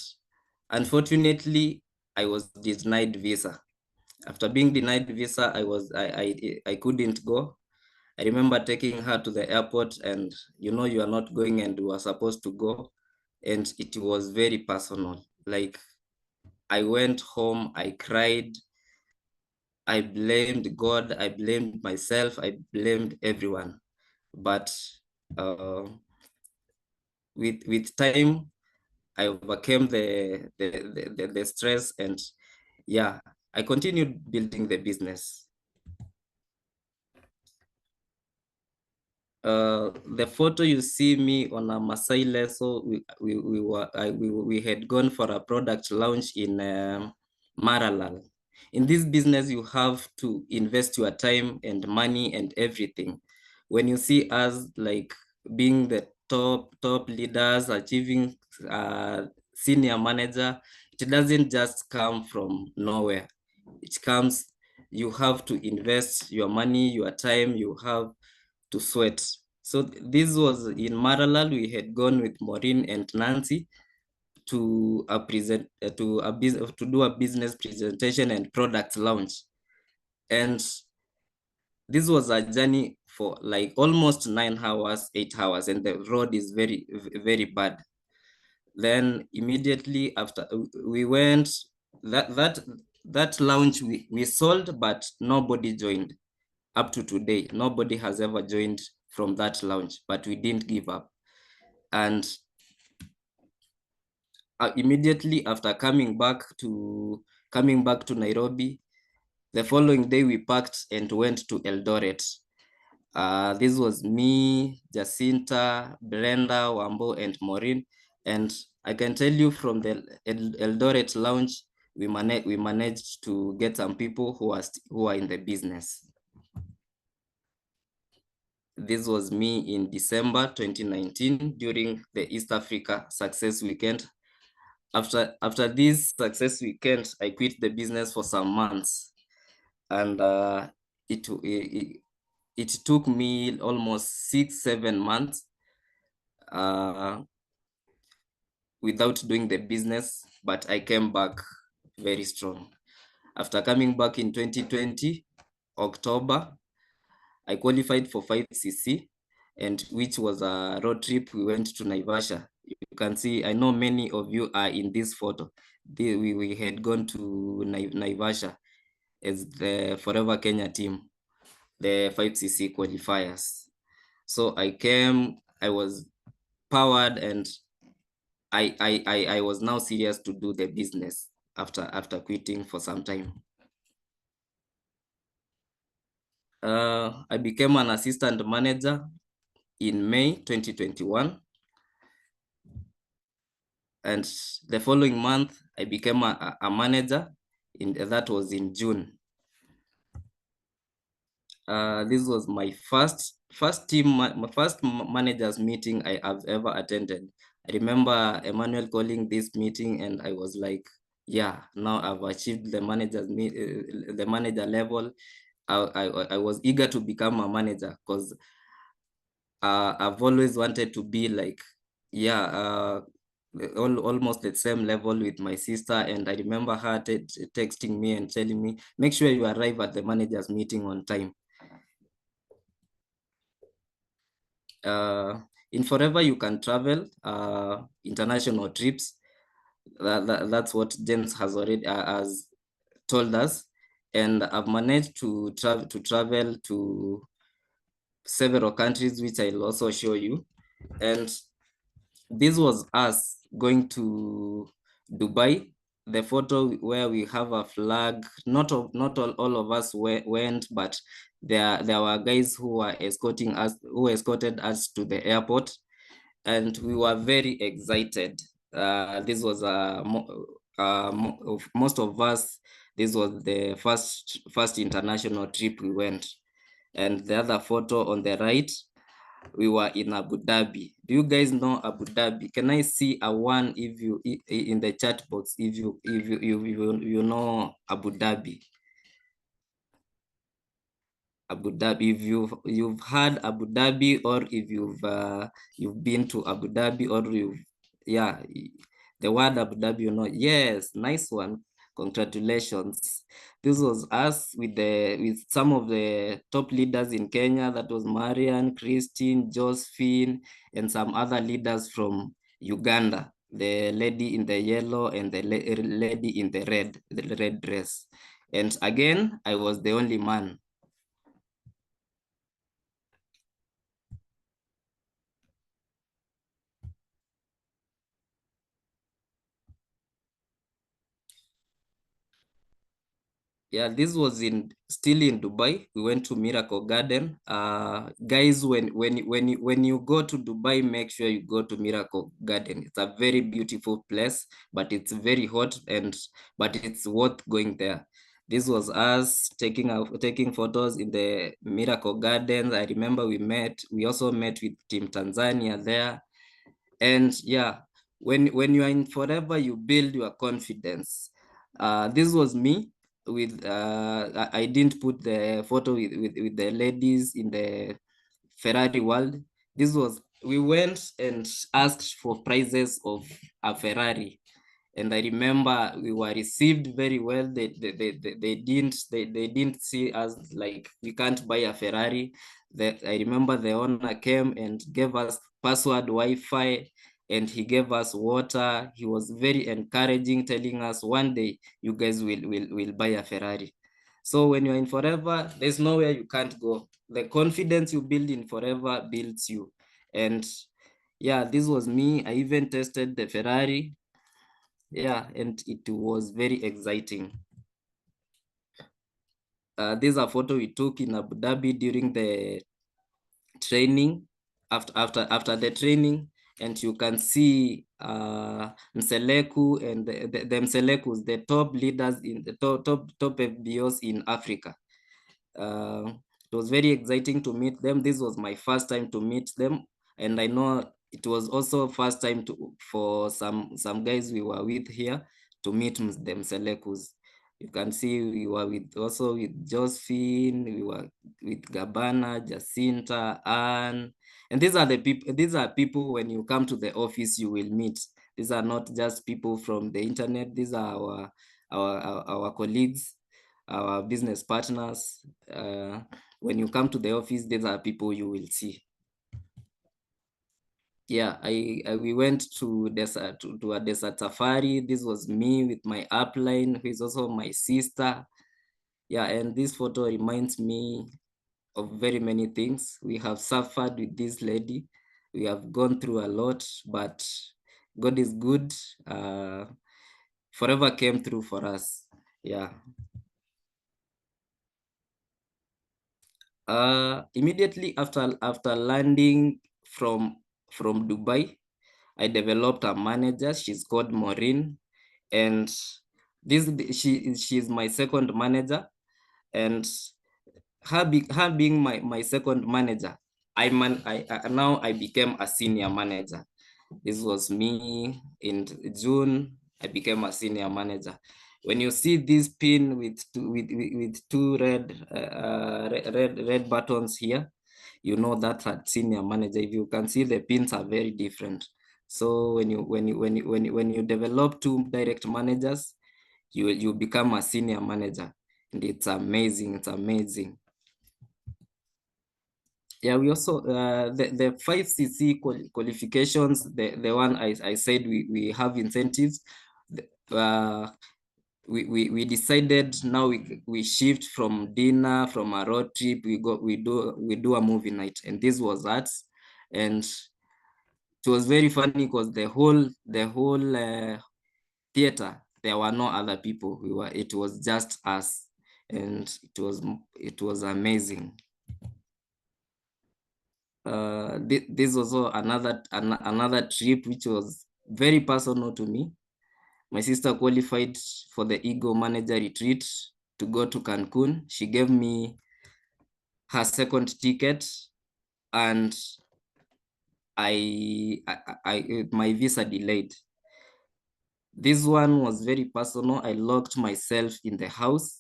unfortunately, I was denied visa. After being denied visa, I couldn't go. I remember taking her to the airport, and you are not going, and we were supposed to go, and it was very personal. Like, I went home, I cried, I blamed God, I blamed myself, I blamed everyone. But with time, I overcame the stress, and yeah, I continued building the business. The photo you see me on a Maasai Leso, we had gone for a product launch in Maralal. In this business, you have to invest your time and money and everything. When you see us like being the top leaders, achieving senior manager, it doesn't just come from nowhere. It comes, you have to invest your money, your time, you have to sweat. So this was in Maralal. We had gone with Maureen and Nancy to do a business presentation and product launch. And this was a journey for like almost 9 hours, 8 hours, and the road is very, very bad. Then immediately after we went, that launch we sold, but nobody joined. Up to today, nobody has ever joined from that launch, but we didn't give up. And immediately after coming back to Nairobi, the following day we packed and went to Eldoret. This was me, Jacinta, Brenda, Wambo, and Maureen. And I can tell you from the Eldoret launch, we managed to get some people who are in the business. This was me in December 2019 during the East Africa Success Weekend. After this Success Weekend, I quit the business for some months, and it took me almost 6-7 months without doing the business, but I came back very strong. After coming back in 2020, October, I qualified for 5cc, and which was a road trip. We went to Naivasha. You can see, I know many of you are in this photo. We had gone to Naivasha as the Forever Kenya team, the 5cc qualifiers. So I came, I was powered, and I was now serious to do the business after quitting for some time. I became an assistant manager in May 2021. And the following month, I became a manager, that was in June. This was my first managers meeting I have ever attended. I remember Emmanuel calling this meeting, and I was like, yeah, now I've achieved the manager level. I was eager to become a manager because I've always wanted to be like, yeah, almost the same level with my sister. And I remember her texting me and telling me, make sure you arrive at the managers meeting on time. In Forever, you can travel international trips. That's what James has already has told us. And I've managed to travel to several countries, which I'll also show you. And this was us going to Dubai. The photo where we have a flag, not all of us went, but there were guys who were escorting us, who escorted us to the airport, and we were very excited. This was most of us, this was the first international trip we went. And the other photo on the right, we were in Abu Dhabi. Do you guys know Abu Dhabi? Can I see a one if you in the chat box if you know Abu Dhabi? Abu Dhabi, if you've heard Abu Dhabi, or if you've been to Abu Dhabi, or yeah, the word Abu Dhabi, you know. Yes, nice one. Congratulations. This was us with some of the top leaders in Kenya. That was Marian, Christine, Josephine, and some other leaders from Uganda. The lady in the yellow and the lady in the red dress. And again, I was the only man. Yeah, this was still in Dubai. We went to Miracle Garden. Guys, when you go to Dubai, make sure you go to Miracle Garden. It's a very beautiful place, but it's very hot, but it's worth going there. This was us taking photos in the Miracle Gardens. I remember we also met with Team Tanzania there. And yeah, when you are in Forever, you build your confidence. This was me with, I didn't put the photo with the ladies in the Ferrari world. We went and asked for prizes of a Ferrari. And I remember we were received very well. They didn't see us like we can't buy a Ferrari. I remember the owner came and gave us password Wi-Fi, and he gave us water. He was very encouraging, telling us one day you guys will buy a Ferrari. So when you're in Forever, there's nowhere you can't go. The confidence you build in Forever builds you. And yeah, this was me. I even tested the Ferrari. Yeah, and it was very exciting. This is a photo we took in Abu Dhabi during the training, after the training, and you can see Mseleku and the Mselekus, the top leaders in the top FBOs in Africa. It was very exciting to meet them. This was my first time to meet them, and I know it was also first time for some guys we were with here to meet them Selekus. You can see we were also with Josephine, we were with Gabana, Jacinta, Anne, and these are the people. These are people when you come to the office you will meet. These are not just people from the internet. These are our colleagues, our business partners. When you come to the office, these are people you will see. Yeah, we went to a desert safari. This was me with my upline, who is also my sister. Yeah, and this photo reminds me of very many things. We have suffered with this lady. We have gone through a lot, but God is good. Forever came through for us. Yeah. Immediately after landing from Dubai, I developed a manager. She's called Maureen, and she's my second manager. And her being my second manager, now I became a senior manager. This was me in June. I became a senior manager. When you see this pin with two red buttons here, you know that's a senior manager. If you can see, the pins are very different. So when you develop two direct managers, you become a senior manager, and it's amazing. It's amazing. Yeah, we also the 5cc qualifications. The one I said we have incentives. We decided now we shift from dinner, from a road trip, we do a movie night, and this was that. And it was very funny because the whole theater, there were no other people. It was just us, and it was amazing. This was also another trip which was very personal to me. My sister qualified for the Ego Manager Retreat to go to Cancun. She gave me her second ticket, and my visa delayed. This one was very personal. I locked myself in the house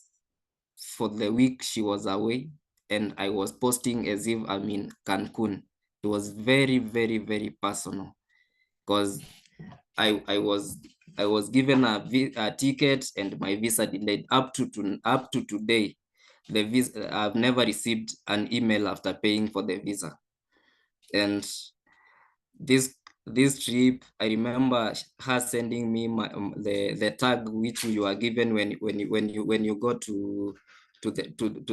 for the week she was away, and I was posting as if I'm in Cancun. It was very, very, very personal because I was given a ticket and my visa delayed up to today. The visa, I've never received an email after paying for the visa. And this trip, I remember her sending me the tag which you are given when you go to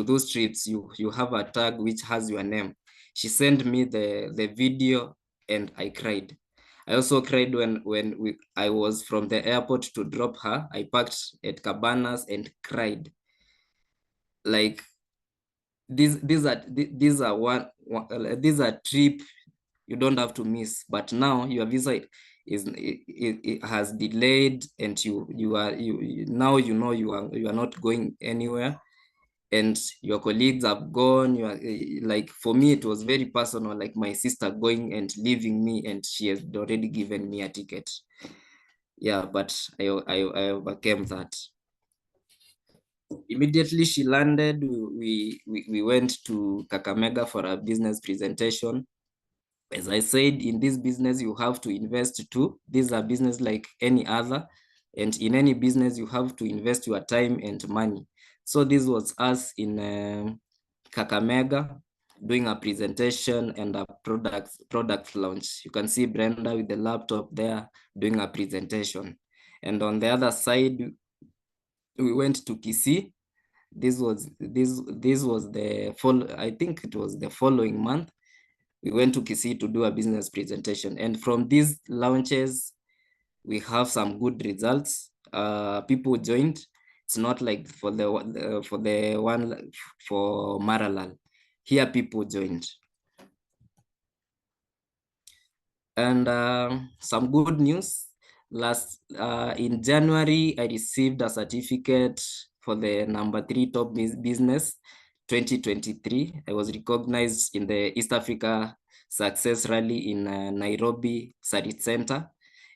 those trips. You have a tag which has your name. She sent me the video, and I cried. I also cried when I was from the airport to drop her. I parked at Cabanas and cried. Like these are trip you don't have to miss. But now your visa it has delayed, and now you are not going anywhere, and your colleagues have gone. You are like, for me it was very personal, like my sister going and leaving me, and she has already given me a ticket. Yeah, but I overcame that. Immediately she landed, we went to Kakamega for a business presentation. As I said, in this business, you have to invest too. These are business like any other. And in any business, you have to invest your time and money. So this was us in Kakamega doing a presentation and a product launch. You can see Brenda with the laptop there doing a presentation. And on the other side, we went to Kisii. This was the I think it was the following month. We went to Kisii to do a business presentation. And from these launches, we have some good results. People joined. It's not like for the one for Maralal. Here people joined. And some good news. In January, I received a certificate for the #3 top business 2023. I was recognized in the East Africa Success Rally in Nairobi Sarit Center.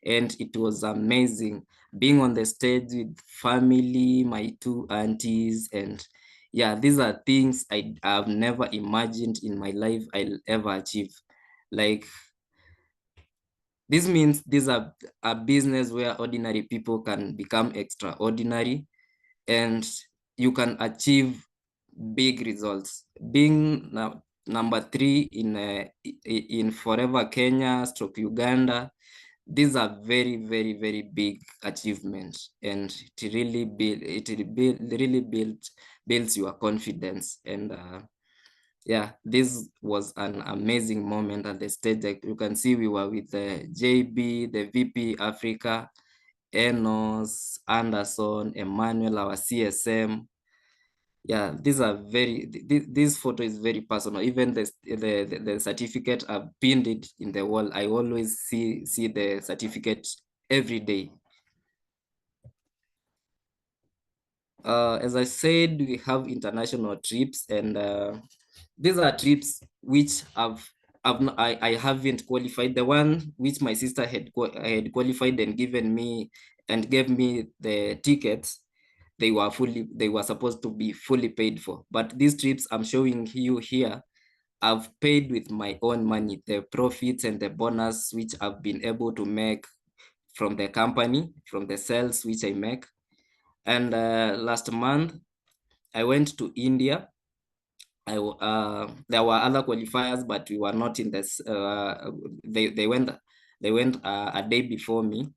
And it was amazing being on the stage with family, my 2 aunties. And yeah, these are things I have never imagined in my life I'll ever achieve. Like, this means these are a business where ordinary people can become extraordinary, and you can achieve big results. Being #3 in Forever Kenya / Uganda, these are very, very, very big achievements, and it really builds your confidence. And yeah, this was an amazing moment at the stage. Like you can see, we were with the JB, the VP Africa, Enos, Anderson, Emmanuel, our CSM. Yeah, these are this photo is very personal. Even the certificate, I've pinned it in the wall. I always see the certificate every day. As I said, we have international trips, and these are trips which I haven't qualified. The one which my sister had qualified and gave me the tickets, they were supposed to be fully paid for. But these trips I'm showing you here, I've paid with my own money, the profits and the bonus which I've been able to make from the company, from the sales which I make. And last month, I went to India. There were other qualifiers, but we were not in this. They went a day before me.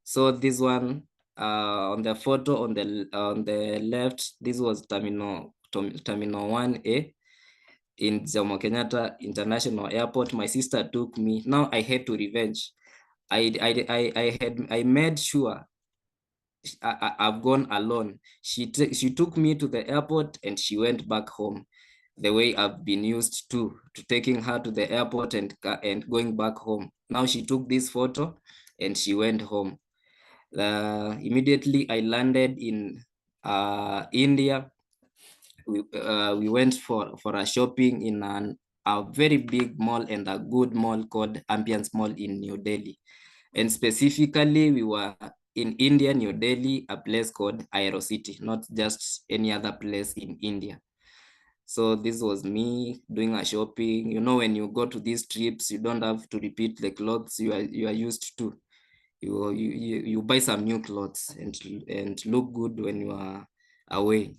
So this one on the photo on the left, this was terminal 1A in Jomo Kenyatta International Airport. My sister took me. Now I had to revenge. I made sure I've gone alone. She took me to the airport and she went back home, the way I've been used to taking her to the airport and going back home. Now she took this photo and she went home. Immediately I landed in India. We went for a shopping in a very big mall and a good mall called Ambience Mall in New Delhi. And specifically, we were in India, New Delhi, a place called Aero City, not just any other place in India. So this was me doing a shopping. You know, when you go to these trips, you don't have to repeat the clothes you are used to. You buy some new clothes and look good when you are away.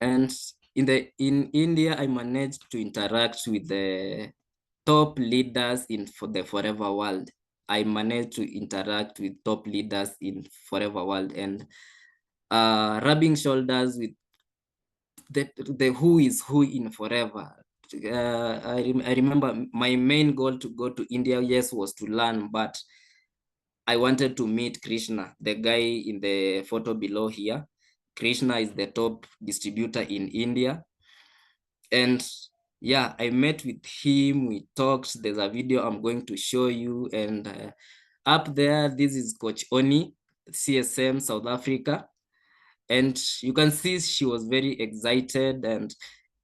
And in India, I managed to interact with the top leaders for the Forever World. I managed to interact with top leaders in Forever World and rubbing shoulders with the who is who in Forever. I remember my main goal to go to India, yes, was to learn, but I wanted to meet Krishna, the guy in the photo below here. Krishna is the top distributor in India. And yeah, I met with him, we talked. There's a video I'm going to show you. And up there, this is Coach Oni, CSM South Africa. And you can see she was very excited. And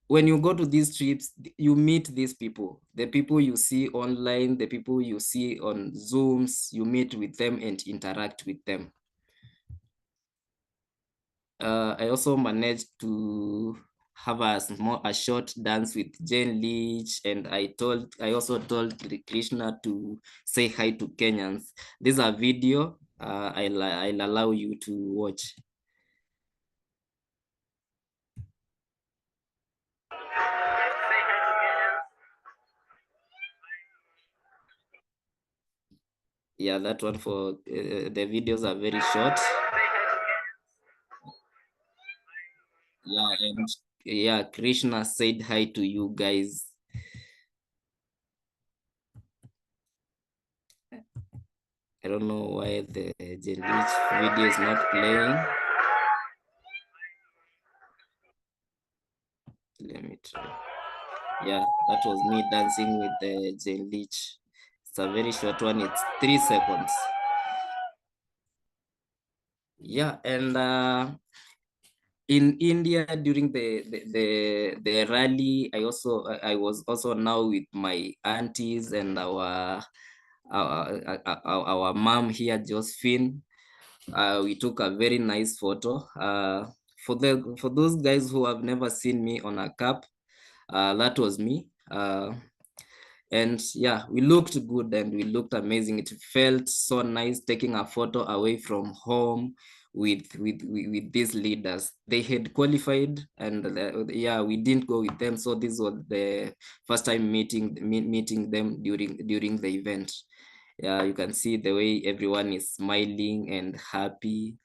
when you go to these trips, you meet these people, the people you see online, the people you see on Zooms, you meet with them and interact with them. I also managed to have a short dance with Jane Leach, and I also told Krishna to say hi to Kenyans. This is a video I'll allow you to watch. Yeah, that one for the videos are very short. Yeah, and yeah, Krishna said hi to you guys. I don't know why the Jane Leach video is not playing. Let me try. Yeah, that was me dancing with the Jane Leach. It's a very short one, it's 3 seconds. Yeah, and in India during the rally, I was also now with my aunties and our mom here, Josephine. We took a very nice photo. For those guys who have never seen me on a cap, that was me. And yeah, we looked good and we looked amazing. It felt so nice taking a photo away from home with these leaders. They had qualified, and yeah, we didn't go with them. So this was the first time meeting them during the event. Yeah, you can see the way everyone is smiling and happy.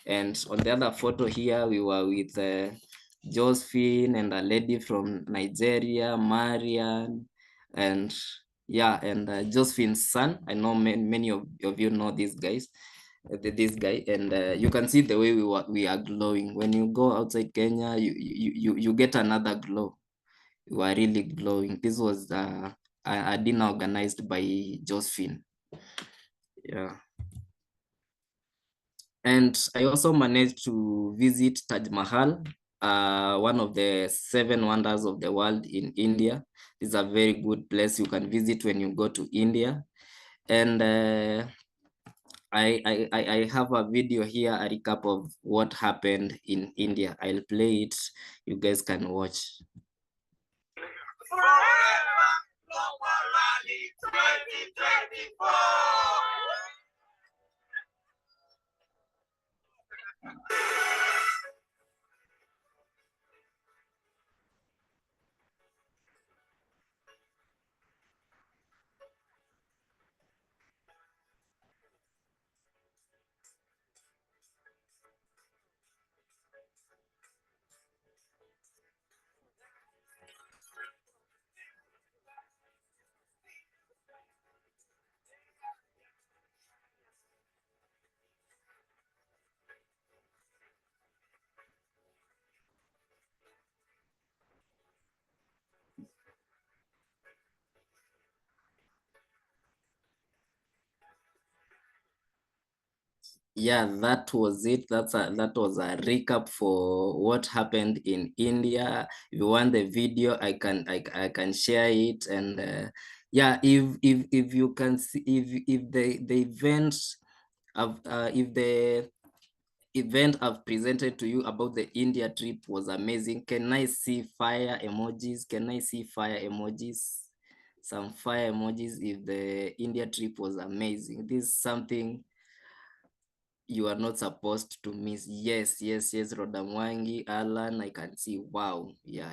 And on the other photo here, we were with Josephine and a lady from Nigeria, Marian, and yeah, and Josephine's son. I know many of you know these guys, this guy, and you can see the way we are glowing. When you go outside Kenya, you get another glow. You are really glowing. This was a dinner organized by Josephine. Yeah. And I also managed to visit Taj Mahal, one of the 7 wonders of the world in India. It's a very good place you can visit when you go to India. And I have a video here, a recap of what happened in India. I'll play it. You guys can watch. Forever Global Rally 2024. Yeah, that was it. That was a recap for what happened in India. If you want the video, I can share it. And yeah, if you can see, if the event of if the event I've presented to you about the India trip was amazing, can I see fire emojis? Can I see fire emojis? Some fire emojis if the India trip was amazing. This is something you are not supposed to miss. Yes, Rodamwangi, Alan, I can see. Wow. Yeah.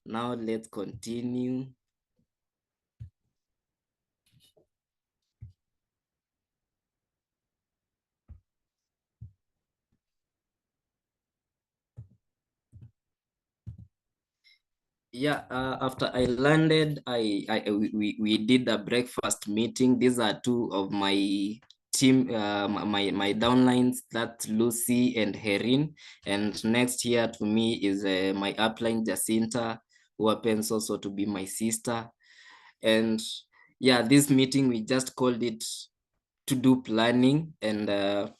Now let's continue. Yeah, after I landed, we did a breakfast meeting. These are 2 of my team, my downlines. That's Lucy and Herin. And next here to me is my upline Jacinta. who happens also to be my sister. And yeah, this meeting, we just called it to do planning, and the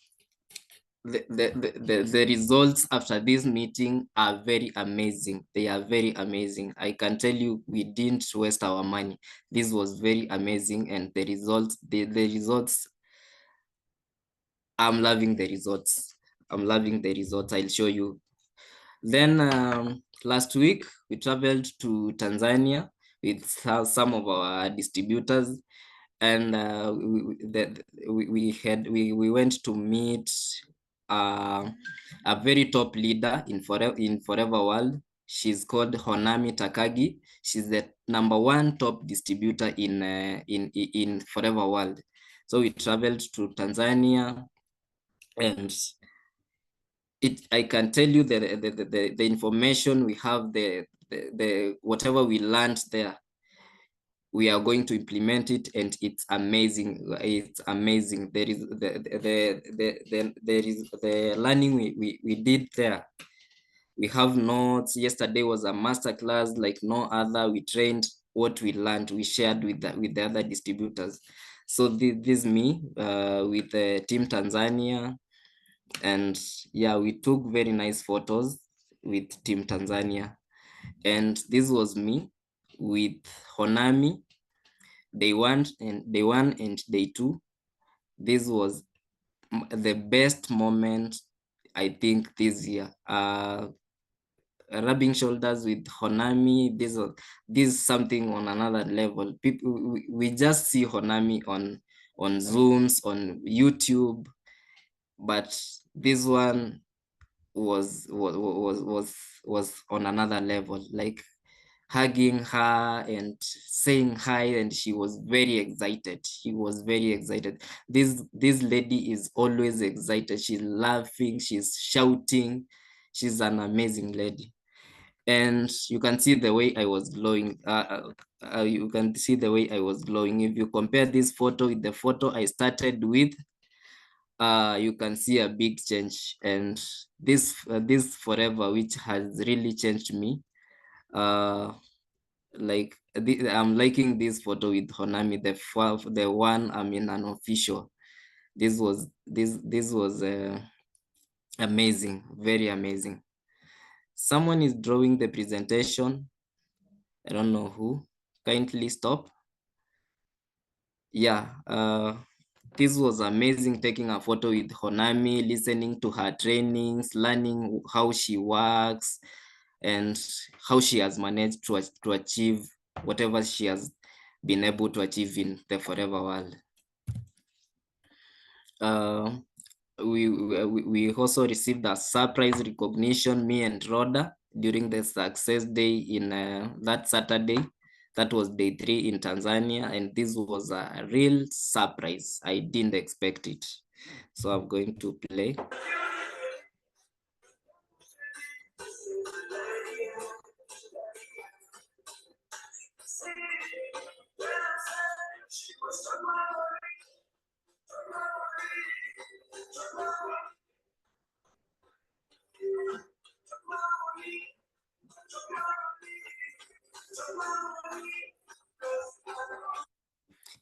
results after this meeting are very amazing. They are very amazing. I can tell you, we didn't waste our money. This was very amazing, and the results, the results, I'm loving the results. I'm loving the results. I'll show you. Then last week we traveled to Tanzania with some of our distributors, and we went to meet a very top leader in Forever World. She's called Honami Takagi. She's the #1 top distributor in Forever World. So we traveled to Tanzania, and I can tell you the information we have, the whatever we learned there, we are going to implement it, and it's amazing. It's amazing. There is the learning we did there. We have notes. Yesterday was a masterclass like no other. We trained what we learned. We shared with the other distributors. So this me with the team Tanzania, and yeah, we took very nice photos with team Tanzania. And this was me with Honami, day one and day 2. This was the best moment, I think, this year. Rubbing shoulders with Honami, this is something on another level. People, we just see Honami on Zooms, on YouTube, but this one was on another level. Like hugging her and saying hi, and she was very excited. She was very excited. This lady is always excited. She's laughing, she's shouting. She's an amazing lady. And you can see the way I was glowing. You can see the way I was glowing. If you compare this photo with the photo I started with, you can see a big change. And this Forever, which has really changed me. Like I'm liking this photo with Honami, the one I'm in an official. This was amazing, very amazing. Someone is drawing the presentation. I don't know who. Kindly stop. Yeah, this was amazing, taking a photo with Honami, listening to her trainings, learning how she works, and how she has managed to achieve whatever she has been able to achieve in the Forever World. We also received a surprise recognition, me and Rhoda, during the success day in that Saturday. That was day 3 in Tanzania, and this was a real surprise. I didn't expect it. So I'm going to play.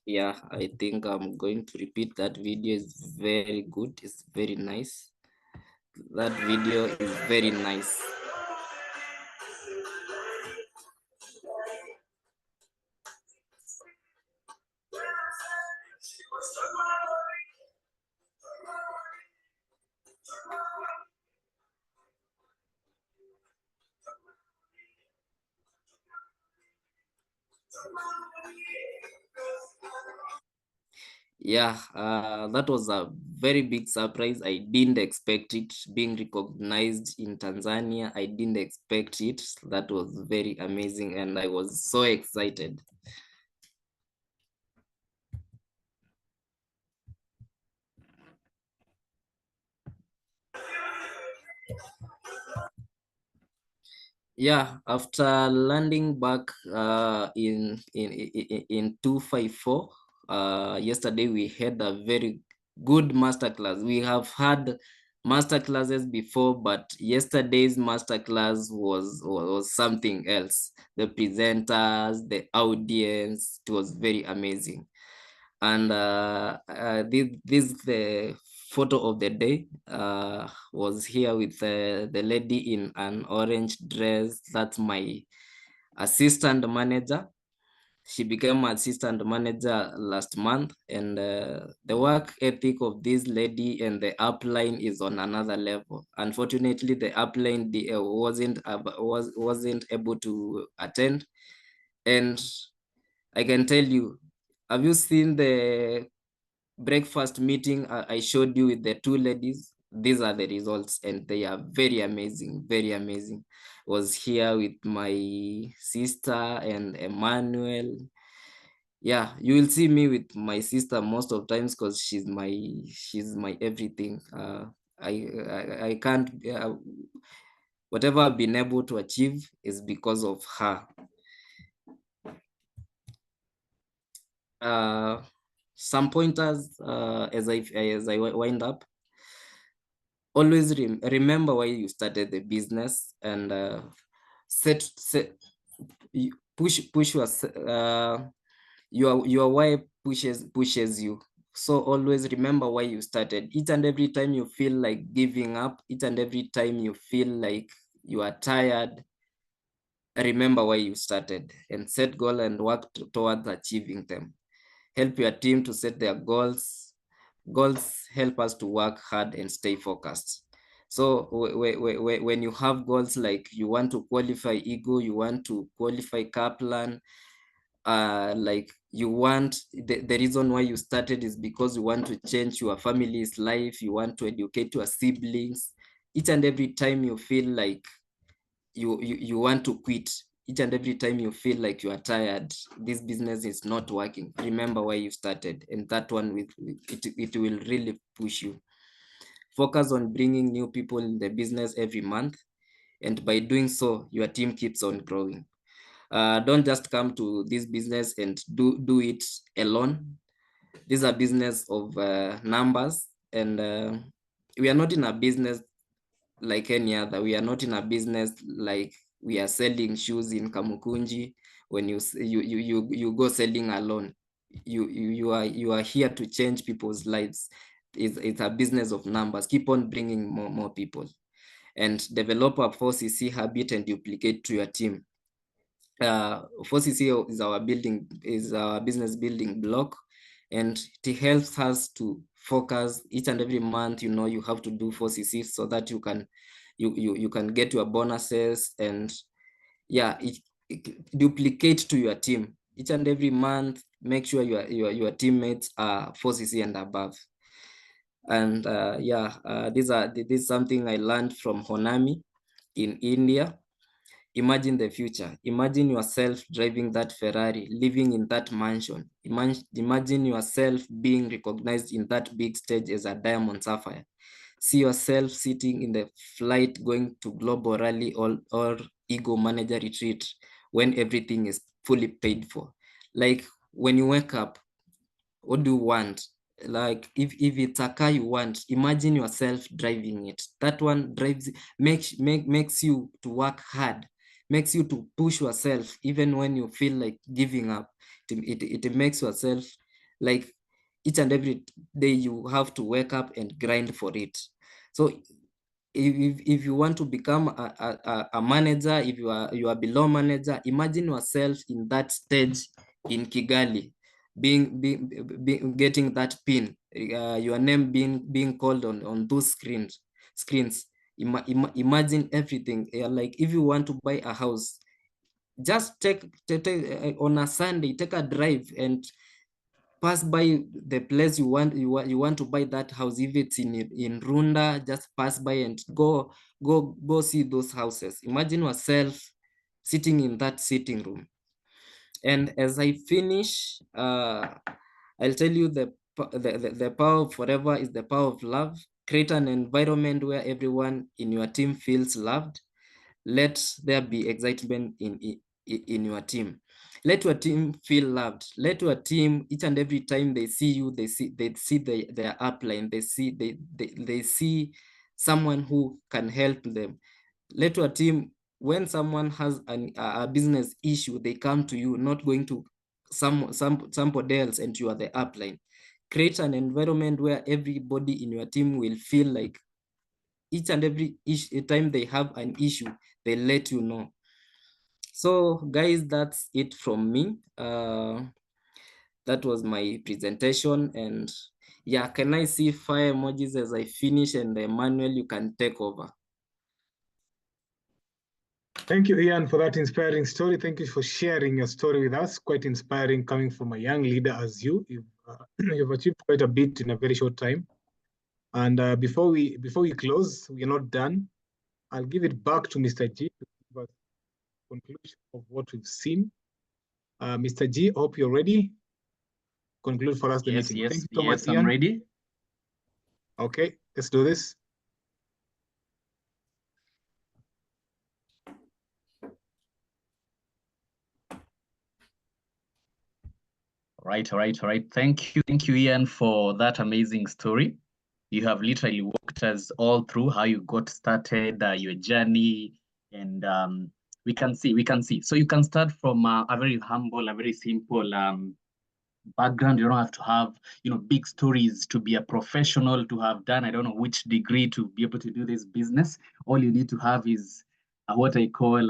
Yeah, I think I'm going to repeat that video. It's very good. It's very nice. That video is very nice. Yeah, that was a very big surprise. I didn't expect it, being recognized in Tanzania. I didn't expect it. That was very amazing, and I was so excited. Yeah, after landing back in 254, yesterday we had a very good masterclass. We have had master classes before, but yesterday's master class was something else. The presenters, the audience, it was very amazing. And this the photo of the day. Was here with the lady in an orange dress. That's my assistant manager. She became assistant manager last month, and the work ethic of this lady and the upline is on another level. Unfortunately, the upline wasn't able to attend, and I can tell you, have you seen the breakfast meeting I showed you with the two ladies? These are the results, and they are very amazing, very amazing. Was here with my sister and Emmanuel. Yeah, you will see me with my sister most of times because she's my everything. I can't, whatever I've been able to achieve is because of her. Some pointers as I wind up. Always remember why you started the business, and push your why pushes you. So always remember why you started. Each and every time you feel like giving up, each and every time you feel like you are tired, remember why you started, and set goal and work towards achieving them. Help your team to set their goals. Goals help us to work hard and stay focused. So when you have goals like you want to qualify Ego, you want to qualify Kaplan, like you want, the reason why you started is because you want to change your family's life, you want to educate your siblings. Each and every time you feel like you want to quit, each and every time you feel like you are tired, this business is not working, remember why you started, and that one it will really push you. Focus on bringing new people in the business every month, and by doing so, your team keeps on growing. Don't just come to this business and do it alone. This is a business of numbers, and we are not in a business like any other. We are not in a business like we are selling shoes in Kamukunji. When you go selling alone, you are here to change people's lives. It's a business of numbers. Keep on bringing more people, and develop a 4CC habit and duplicate to your team. 4CC is our business building block, and it helps us to focus each and every month. You know, you have to do 4CC so that you can get your bonuses, and yeah, it duplicate to your team each and every month. Make sure your teammates are 4CC and above. And this is something I learned from Honami in India. Imagine the future. Imagine yourself driving that Ferrari, living in that mansion. Imagine yourself being recognized in that big stage as a diamond sapphire. See yourself sitting in the flight going to global rally or ego manager retreat when everything is fully paid for. Like when you wake up, what do you want? Like if it's a car you want, imagine yourself driving it. That one makes you to work hard, makes you to push yourself even when you feel like giving up. It makes yourself like each and every day you have to wake up and grind for it. So if you want to become a manager, if you are below manager, imagine yourself in that stage in Kigali, getting that pin, your name being called on those screens. Imagine everything. Like if you want to buy a house, just take on a Sunday, take a drive and pass by the place you want to buy that house. If it's in Runda, just pass by and go see those houses. Imagine yourself sitting in that sitting room. And as I finish, I'll tell you the power of forever is the power of love. Create an environment where everyone in your team feels loved. Let there be excitement in your team. Let your team feel loved. Let your team, each and every time they see you, they see their upline. They see someone who can help them. Let your team, when someone has a business issue, they come to you, not going to somebody else, and you are the upline. Create an environment where everybody in your team will feel like each and every time they have an issue, they let you know. So guys, that's it from me. That was my presentation, and yeah, can I see fire emojis as I finish? And Emmanuel, you can take over. Thank you, Ian, for that inspiring story. Thank you for sharing your story with us. Quite inspiring coming from a young leader as you. You've achieved quite a bit in a very short time. And before we close, we are not done. I'll give it back to Mr. G to give us a conclusion of what we've seen. Mr. G, hope you're ready. Conclude for us the meeting. Yes, Thank you so much, I'm Ian. ready. Okay, let's do this. All right. Thank you, Ian, for that amazing story. You have literally walked us all through how you got started, your journey, and we can see. So you can start from a very humble, a very simple background. You don't have to have, big stories to be a professional, to have done, I don't know which degree to be able to do this business. All you need to have is what I call,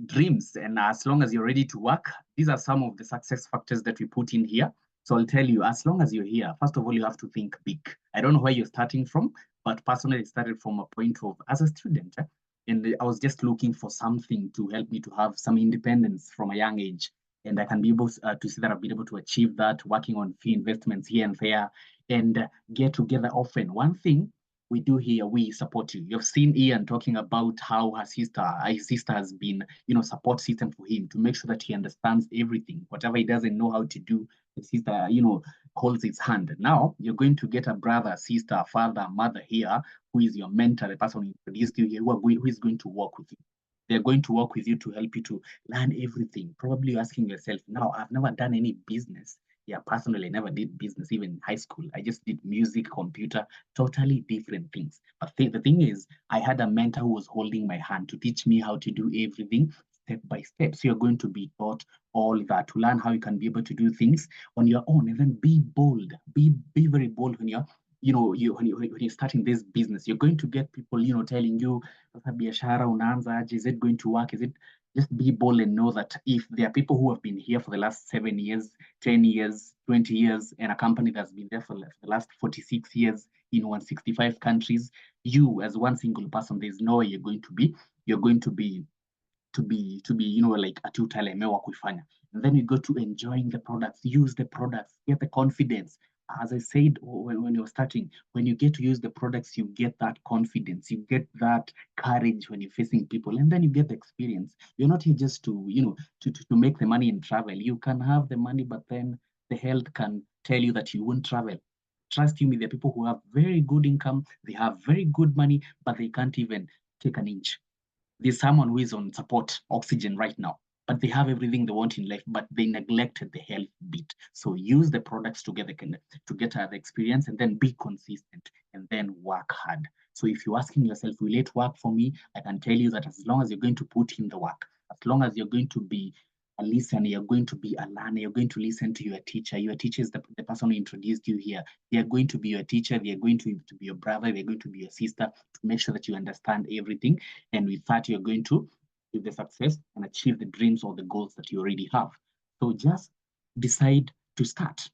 dreams. And as long as you're ready to work, these are some of the success factors that we put in here. So I'll tell you, as long as you're here, first of all, you have to think big. I don't know where you're starting from, but personally, I started from a point of, as a student, and I was just looking for something to help me to have some independence from a young age. And I can be able to see that I've been able to achieve that, working on few investments here and there, and get together often. One thing we do here, we support you. You've seen Ian talking about how his sister has been, support system for him to make sure that he understands everything. Whatever he doesn't know how to do, the sister, holds his hand. Now you're going to get a brother, sister, father, mother here, who is your mentor, the person who introduced you here, who is going to work with you. They're going to work with you to help you to learn everything. Probably you're asking yourself, now, I've never done any business. Yeah, personally, I never did business, even in high school. I just did music, computer, totally different things. But the thing is, I had a mentor who was holding my hand to teach me how to do everything step by step. So you're going to be taught all that, to learn how you can be able to do things on your own, and then be bold. Be very bold when you're when you're starting this business. You're going to get people, telling you, biashara unaanza, is it going to work? Is it? Just be bold and know that if there are people who have been here for the last 7 years, 10 years, 20 years, and a company that's been there for the last 46 years in 165 countries, you as one single person, there's no way you're going to be like atutalemewa kuifanya. And then you go to enjoying the products, use the products, get the confidence. As I said, when you're starting, when you get to use the products, you get that confidence, you get that courage when you're facing people, and then you get the experience. You're not here just to, to make the money and travel. You can have the money, but then the health can tell you that you won't travel. Trust me, there are people who have very good income, they have very good money, but they can't even take an inch. There's someone who is on support oxygen right now, but they have everything they want in life, but they neglected the health bit. So use the products to get the experience, and then be consistent, and then work hard. So if you're asking yourself, will it work for me? I can tell you that as long as you're going to put in the work, as long as you're going to be a listener, you're going to be a learner, you're going to listen to your teacher. Your teacher is the person who introduced you here. They are going to be your teacher, they're going to be your brother, they're going to be your sister, to make sure that you understand everything. And with that, you're going to achieve the success and achieve the dreams or the goals that you already have. So just decide to start.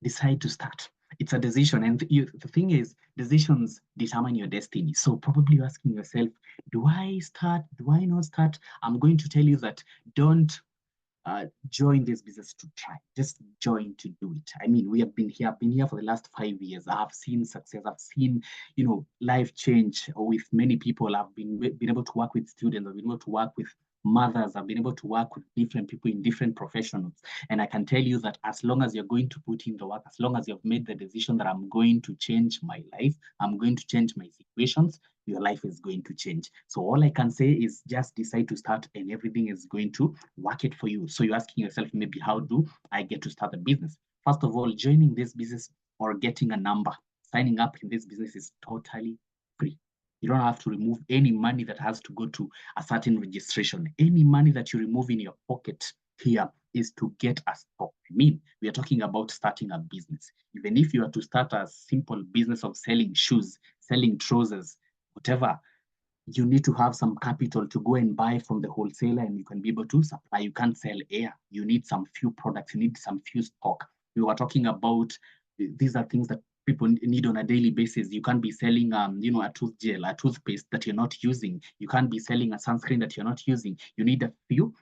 Decide to start. It's a decision. And the thing is, decisions determine your destiny. So probably you're asking yourself, do I start? Do I not start? I'm going to tell you that don't join this business to try. Just join to do it. I mean, I've been here for the last 5 years. I've seen success. I've seen, life change with many people. I've been able to work with students. I've been able to work with mothers. I've been able to work with different people in different professions. And I can tell you that as long as you're going to put in the work, as long as you've made the decision that I'm going to change my life, I'm going to change my situations, your life is going to change. So all I can say is just decide to start and everything is going to work it for you. So you're asking yourself, maybe how do I get to start a business? First of all, joining this business or getting a number, signing up in this business is totally free. You don't have to remove any money that has to go to a certain registration. Any money that you remove in your pocket here is to get a stock. I mean, we are talking about starting a business. Even if you are to start a simple business of selling shoes, selling trousers, whatever, you need to have some capital to go and buy from the wholesaler and you can be able to supply. You can't sell air. You need some few products. You need some few stock. We were talking about, these are things that people need on a daily basis. You can't be selling, a tooth gel, a toothpaste that you're not using. You can't be selling a sunscreen that you're not using. You need a few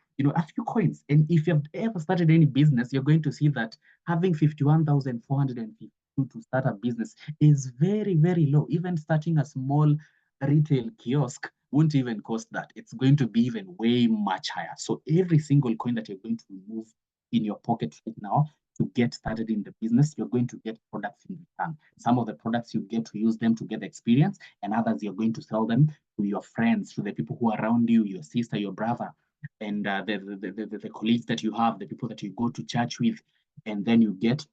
coins. And if you've ever started any business, you're going to see that having 51,452 to start a business is very, very low. Even starting a small retail kiosk won't even cost that. It's going to be even way much higher. So every single coin that you're going to remove in your pocket right now to get started in the business, you're going to get products in return. Some of the products you get to use them to get experience, and others you're going to sell them to your friends, to the people who are around you, your sister, your brother, and the colleagues that you have, the people that you go to church with, and then you get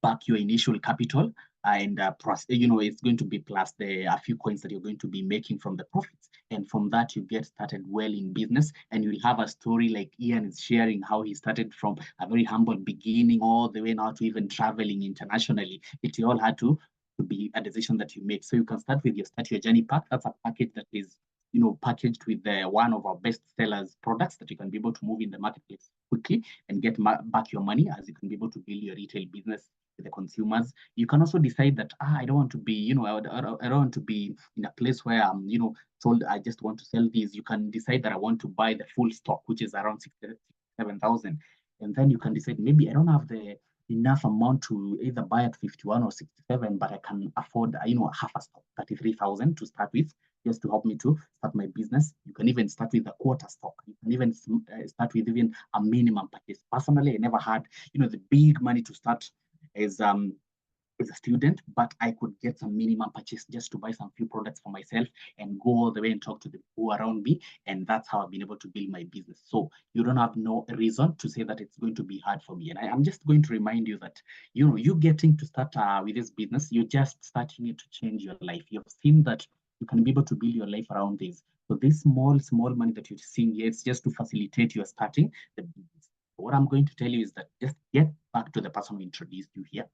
back your initial capital, and it's going to be plus a few coins that you're going to be making from the profits. And from that, you get started well in business, and you'll have a story like Ian is sharing, how he started from a very humble beginning all the way now to even traveling internationally. It all had to be a decision that you made. So you can start with your Start Your Journey pack. That's a package that is packaged with one of our best sellers products that you can be able to move in the marketplace quickly and get back your money, as you can be able to build your retail business with the consumers. You can also decide that I don't want to be, I don't want to be in a place where I'm, told I just want to sell these. You can decide that I want to buy the full stock, which is around 67,000, and then you can decide maybe I don't have the enough amount to either buy at 51 or 67, but I can afford, half a stock, 33,000 to start with, just to help me to start my business. You can even start with a quarter stock. You can even start with even a minimum purchase. Personally, I never had, the big money to start as a student, but I could get some minimum purchase just to buy some few products for myself and go all the way and talk to the people around me. And that's how I've been able to build my business. So you don't have no reason to say that it's going to be hard for me. And I'm just going to remind you that, you getting to start with this business, you're just starting it to change your life. You've seen that you can be able to build your life around this. So this small money that you're seeing here, it's just to facilitate your starting the business. What I'm going to tell you is that just get back to the person who introduced you here.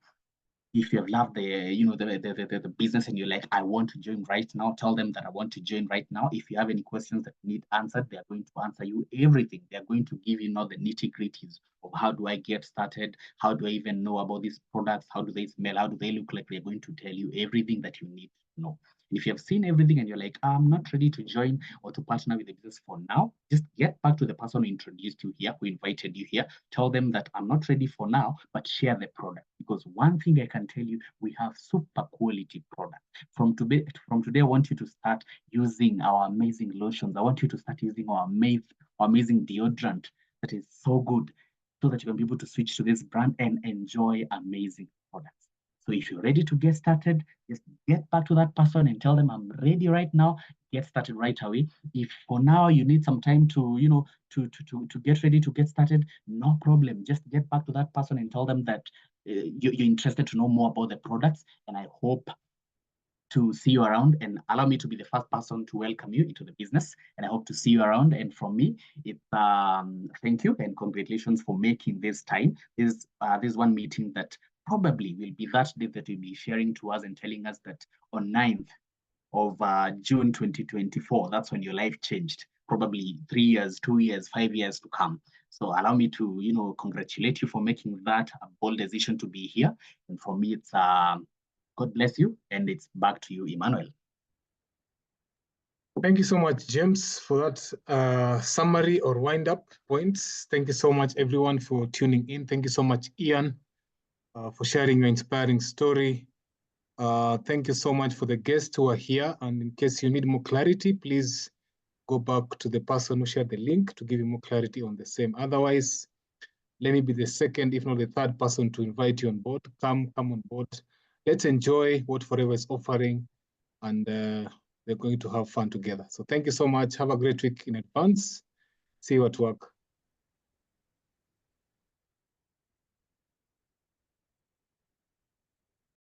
If you have loved the business and you're like, I want to join right now, tell them that I want to join right now. If you have any questions that you need answered, they are going to answer you everything. They're going to give you the nitty-gritties of how do I get started? How do I even know about these products? How do they smell? How do they look like? They're going to tell you everything that you need to know. If you have seen everything and you're like, I'm not ready to join or to partner with the business for now, just get back to the person who introduced you here, who invited you here. Tell them that I'm not ready for now, but share the product. Because one thing I can tell you, we have super quality products. From today, I want you to start using our amazing lotions. I want you to start using our amazing deodorant that is so good, so that you can be able to switch to this brand and enjoy amazing products. So if you're ready to get started, just get back to that person and tell them I'm ready right now. Get started right away. If for now you need some time to, to get ready to get started, no problem. Just get back to that person and tell them that you're interested to know more about the products. And I hope to see you around, and allow me to be the first person to welcome you into the business. And I hope to see you around. And from me, it's thank you and congratulations for making this time. This one meeting that probably will be that day that you'll be sharing to us and telling us that on 9th of June 2024, that's when your life changed. Probably 3 years, 2 years, 5 years to come. So allow me to, congratulate you for making that a bold decision to be here. And for me, it's God bless you, and it's back to you, Emmanuel. Thank you so much, James, for that summary or wind-up points. Thank you so much, everyone, for tuning in. Thank you so much, Ian, for sharing your inspiring story. Thank you so much for the guests who are here. And in case you need more clarity, please go back to the person who shared the link to give you more clarity on the same. Otherwise, let me be the second, if not the third person to invite you on board. Come on board. Let's enjoy what Forever is offering, and we're going to have fun together. So thank you so much. Have a great week in advance. See you at work.